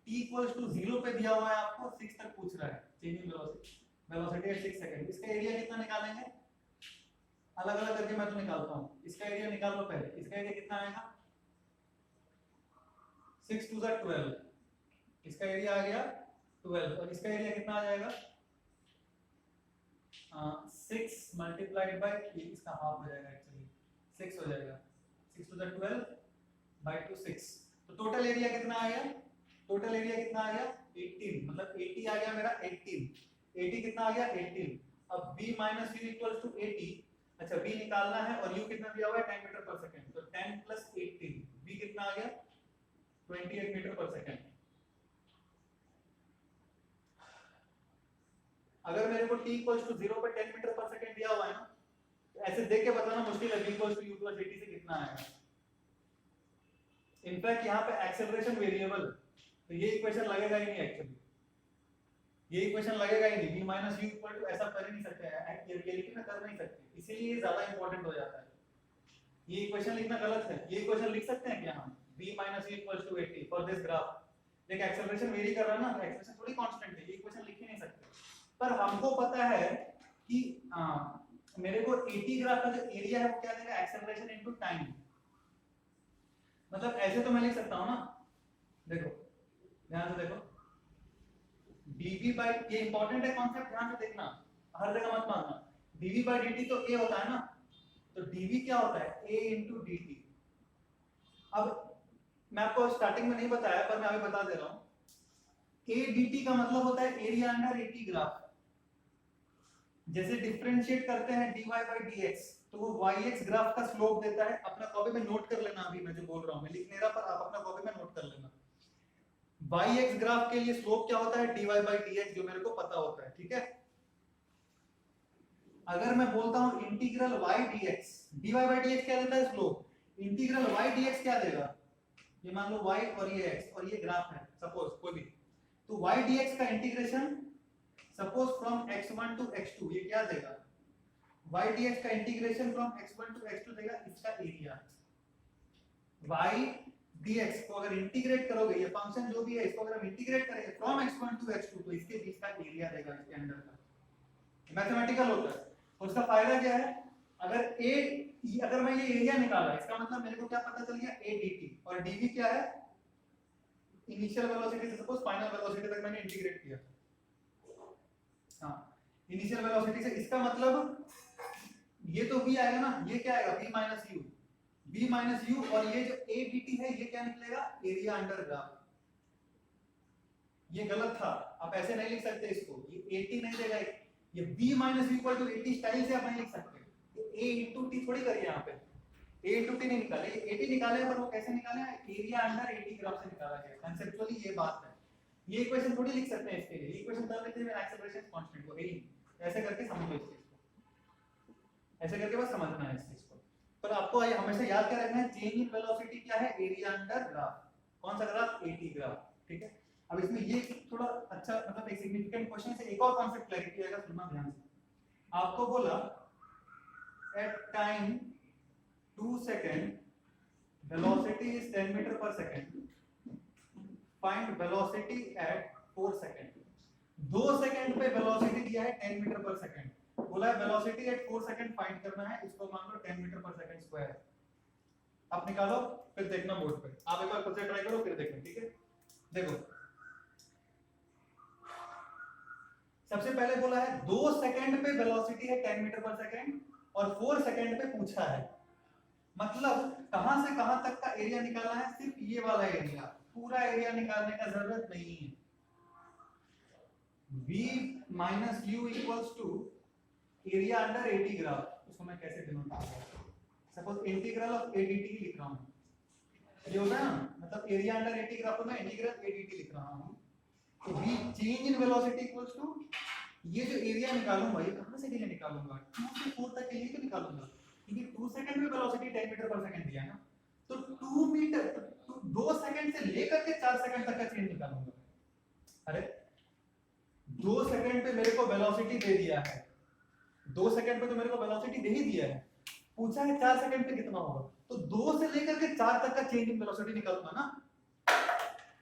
t equals to 0 पे दिया हुआ है आपको, 6 तक पूछ रहा है change in velocity at 6 second. इसका एरिया कितना निकालेंगे? अलग अलग करके मैं तो निकालता हूं। इसका एरिया निकाल लो पहले, इसका एरिया कितना आएगा? 6 टू 12, इसका एरिया आ गया 12 और इसका एरिया कितना आ जाएगा 6 मल्टीप्लाइड बाय इसका हाफ हो जाएगा एक्चुअली 6 हो जाएगा 6 टू 12 बाय 2 6 तो टोटल एरिया कितना आ गया टोटल एरिया कितना आ गया 18 मतलब 80 आ गया मेरा 18 80 कितना आ गया 18 अब b minus u equals to 80 अच्छा b निकालना है और u कितना दिया हुआ है 10 मीटर पर सेकंड तो 10 प्लस 18 b कितना आ गया 28 मीटर पर सेकंड अगर मेरे को t इक्वल्स टू 0 पे 10 मीटर पर सेकंड दिया हुआ है ना तो ऐसे देख के बताना मुश्किल है b equals to u plus 80 से कितना आएगा इनफैक्ट यहाँ पे एक्सेलरेशन वेरिएबल तो ये इक्वेशन लगेगा ही नहीं एक्चुअली ये इक्वेशन लगेगा ही नहीं b minus u equal to ऐसा कर ही नहीं सकते हैं ये रियलिटी में कर नहीं सकते इसीलिए ये ज्यादा इंपॉर्टेंट हो जाता है ये इक्वेशन लिखना गलत है ये इक्वेशन लिख सकते हैं क्या हम b minus u equal to 80 for this graph लेकिन एक्सेलरेशन वेरी कर रहा है ना एक्सेलरेशन थोड़ी कांस्टेंट है ये इक्वेशन लिख ही नहीं सकते पर हमको पता है कि मेरे को 80 ग्राफ का जो एरिया है वो क्या देगा एक्सेलरेशन इनटू टाइम मतलब ऐसे तो मैं लिख सकता हूं ना देखो ध्यान से देखो dv by ये इंपॉर्टेंट है कॉन्सेप्ट ध्यान से देखना हर जगह मत मानना dv by dt तो a होता है ना तो dv क्या होता है a into dt अब मैं आपको स्टार्टिंग में नहीं बताया पर मैं अभी बता दे रहा हूं a dt का मतलब होता है एरिया अंडर 80 ग्राफ जैसे डिफरेंशिएट करते हैं dy by dx तो वो yx ग्राफ का स्लोप देता है अपना कॉपी में नोट कर लेना अभी मैं जो बोल रहा हूं मैं लिख नहीं रहा पर आप अपना कॉपी में नोट कर लेना yx ग्राफ के लिए स्लोप क्या होता है dy by dx जो मेरे को पता होता है ठीक है अगर मैं बोलता हूं integral y dx dy by dx क्या देता है स्लोप इंटीग्रल y dx क्या देगा ये मान लो y और ये x और ये ग्राफ है सपोज कोई भी तो y dx का integration suppose from x1 to x2 ये क्या देगा y dx का integration from x1 to x2 देगा इसका एरिया y dx को अगर इंटीग्रेट करोगे ये फंक्शन जो भी है इसको अगर हम इंटीग्रेट करेंगे फ्रॉम x1 टू x2 तो इसके बीच का एरिया देगा इसके अंदर का मैथमेटिकल होता है और उसका फायदा क्या है अगर मैं ये एरिया निकाला इसका मतलब मेरे को क्या पता चल गया a dt और dv क्या है इनिशियल वेलोसिटी से सपोज फाइनल वेलोसिटी तक मैंने इंटीग्रेट किया हां इनिशियल वेलोसिटी से इसका मतलब ये तो v आएगा ना ये क्या आएगा v minus u v minus u और ये जो a dt है ये क्या निकलेगा एरिया अंडर ग्राफ ये गलत था आप ऐसे नहीं लिख सकते इसको ये 80 नहीं देगा ये v minus u equal to 80 style से आप नहीं लिख सकते a into t थोड़ी करिए यहाँ पे a into t नहीं निकाले ये 80 निकाले पर वो कैसे निकाले एरिया अंडर 80 ग्राफ से निकाला गया कांसेप्चुअली ये बात है ये इक्वेशन थोड़ी लिख सकते हैं इसके लिए इक्वेशन कर लेते हैं एक्सेलरेशन कांस्टेंट को यही ऐसे करके समझ लो इस चीज को ऐसे करके बस समझना है इस चीज को पर आपको हमेशा याद क्या रखना है चेंज इन वेलोसिटी क्या है एरिया अंडर ग्राफ कौन सा ग्राफ 80 ग्राफ ठीक है अब इसमें ये थोड़ा अच्छा मतलब एक सिग्निफिकेंट क्वेश्चन से एक और कांसेप्ट क्लैरिटी आएगा सुनना ध्यान से आपको बोला at time 2 second velocity is 10 meter per second find velocity at 4 second 2 second पे वेलोसिटी दिया है 10 मीटर पर सेकंड बोला है वेलोसिटी एट 4 सेकंड फाइंड करना है इसको मान लो 10 मीटर पर सेकंड स्क्वायर आप निकालो फिर देखना बोर्ड पे आप एक बार खुद से ट्राई करो फिर देखना ठीक है देखो सबसे पहले बोला है 2 सेकंड पे वेलोसिटी है 10 मीटर पर सेकंड और 4 सेकंड पे पूछा है मतलब कहां से कहां तक का एरिया निकालना है सिर्फ ये वाला एरिया पूरा एरिया निकालने का जरूरत नहीं है v minus u equals to area under 80 graph उसको मैं कैसे डिनोट करूंगा suppose integral of a dt लिख रहा हूं ये होगा ना मतलब एरिया अंडर 80 ग्राफ को मैं इंटीग्रल a dt लिख रहा हूं तो v change in velocity equals to ये जो एरिया निकालूंगा ये कहां से एरिया निकालूंगा 2 से 4 तक के लिए तो निकालूंगा क्योंकि 2 सेकंड में वेलोसिटी 10 मीटर पर सेकंड दिया है ना तो 2 मीटर तो 2 सेकंड से लेकर के 4 सेकंड तक का चेंज निकालूंगा अरे 2 सेकंड पे मेरे को वेलोसिटी दे दिया है 2 सेकंड पे तो मेरे को वेलोसिटी दे ही दिया है पूछा है 4 सेकंड पे कितना होगा तो 2 से लेकर के 4 तक का चेंज इन वेलोसिटी निकालूंगा ना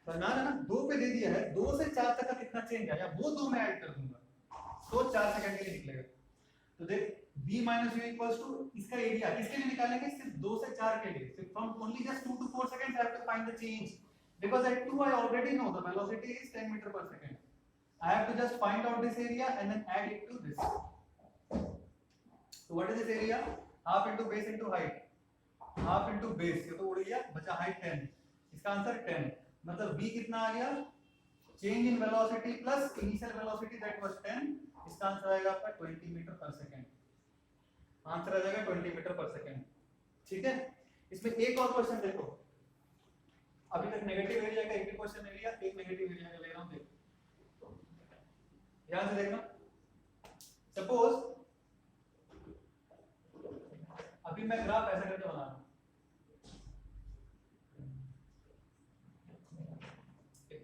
समझ ना 2 पे दे दिया है 2 से 4 तक का कितना चेंज आया वो 2 में ऐड कर दूंगा तो 4 सेकंड के लिए निकलेगा तो देख v minus u equals to इसका एरिया किसके लिए निकालेंगे सिर्फ 2 से 4 के लिए सिर्फ from only just 2 to 4 seconds I have to find the change because at 2 I already know the velocity is 10 meter per second. I have to just find out this area and then add it to this. So what is this area? Half into base into height. Half into base, ये तो उड़ गया, बचा height 10. इसका answer 10. मतलब v कितना आ गया? Change in velocity plus initial velocity that was 10. इसका आंसर आएगा आपका 20 मीटर पर सेकंड. आंसर आ जाएगा 20 मीटर पर सेकंड. ठीक है. इसमें एक और क्वेश्चन देखो. अभी तक नेगेटिव एरिया का एक भी क्वेश्चन नहीं लिया, एक नेगेटिव एरिया का ले रहा हूं. देखो ध्यान से देखना. सपोज अभी मैं ग्राफ ऐसा करके बना रहा हूं.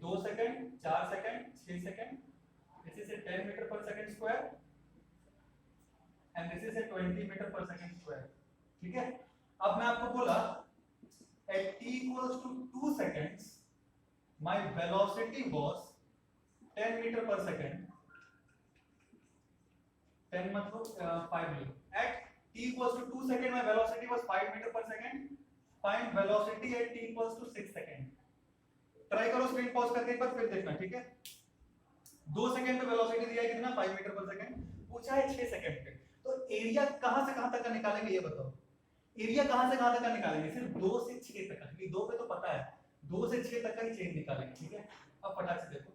2 second, 4 second, 6 second. This is 10 metre per second square and this is 20 metre per second square. ठीक है. अब मैं आपको बोला at t equals to 2 seconds my velocity was 10 meter per second. 10 मतलब 5 metre. At t equals to 2 second my velocity was 5 meter per second. Find velocity at t equals to 6 second. Try करो screen pause करके एक बार फिर देखना. ठीक है. 2 second पे velocity दिया है कितना? 5 मीटर पर सेकंड. पूछा है 6 सेकंड पे. तो एरिया कहां से कहां तक का निकालेंगे ये बताओ. एरिया कहां से कहां तक का निकालेंगे? सिर्फ 2 से 6 तक का. क्योंकि 2 पे तो पता है 2 से 6 तक का ही चेंज निकालेंगे. ठीक है. अब फटाक से देखो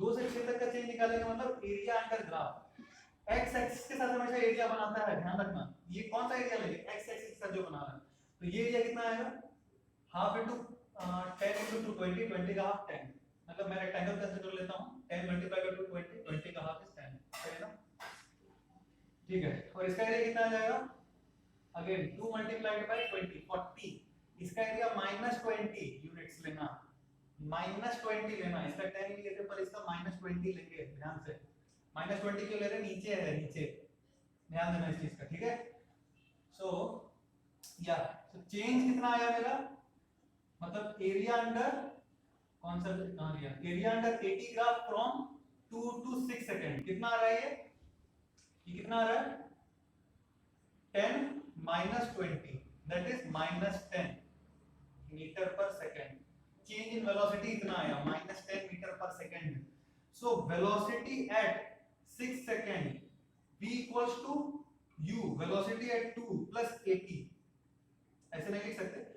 2 से 6 तक का चेंज निकालेंगे मतलब area under graph. X axis के साथ हमेशा एरिया बनाता है, ध्यान रखना. ये कौन सा एरिया लेंगे? एक्स एक्सिस का जो बना रहा है. तो ये एरिया कितना आएगा? हाफ इनटू 10 into 20, 20 का हाफ 10. मतलब मैं रेक्टेंगल कंसीडर लेता हूं. 10 मल्टीप्लाई बाय 20, 20 का हाफ इज 10. सही है ना? ठीक है. और इसका एरिया कितना आ जाएगा? Again 2 multiplied by 20, 40. इसका एरिया -20 यूनिट्स लेना. -20 लेना. इसका 10 लिए थे पर इसका -20 लेंगे. ध्यान से. -20 क्यों ले रहे हैं? नीचे है, नीचे. ध्यान देना इस चीज का. ठीक है. सो या सो चेंज कितना आया मेरा? मतलब एरिया अंडर कौन सा कहां लिया? Area under 80 graph from 2 to 6 second. कितना आ रहा है ये कितना आ रहा है? 10 minus 20 that is -10 metre per second. Change in velocity इतना आया -10 metre per second. So velocity at 6 second v equals to u velocity at 2 plus 80. ऐसे नहीं लिख सकते.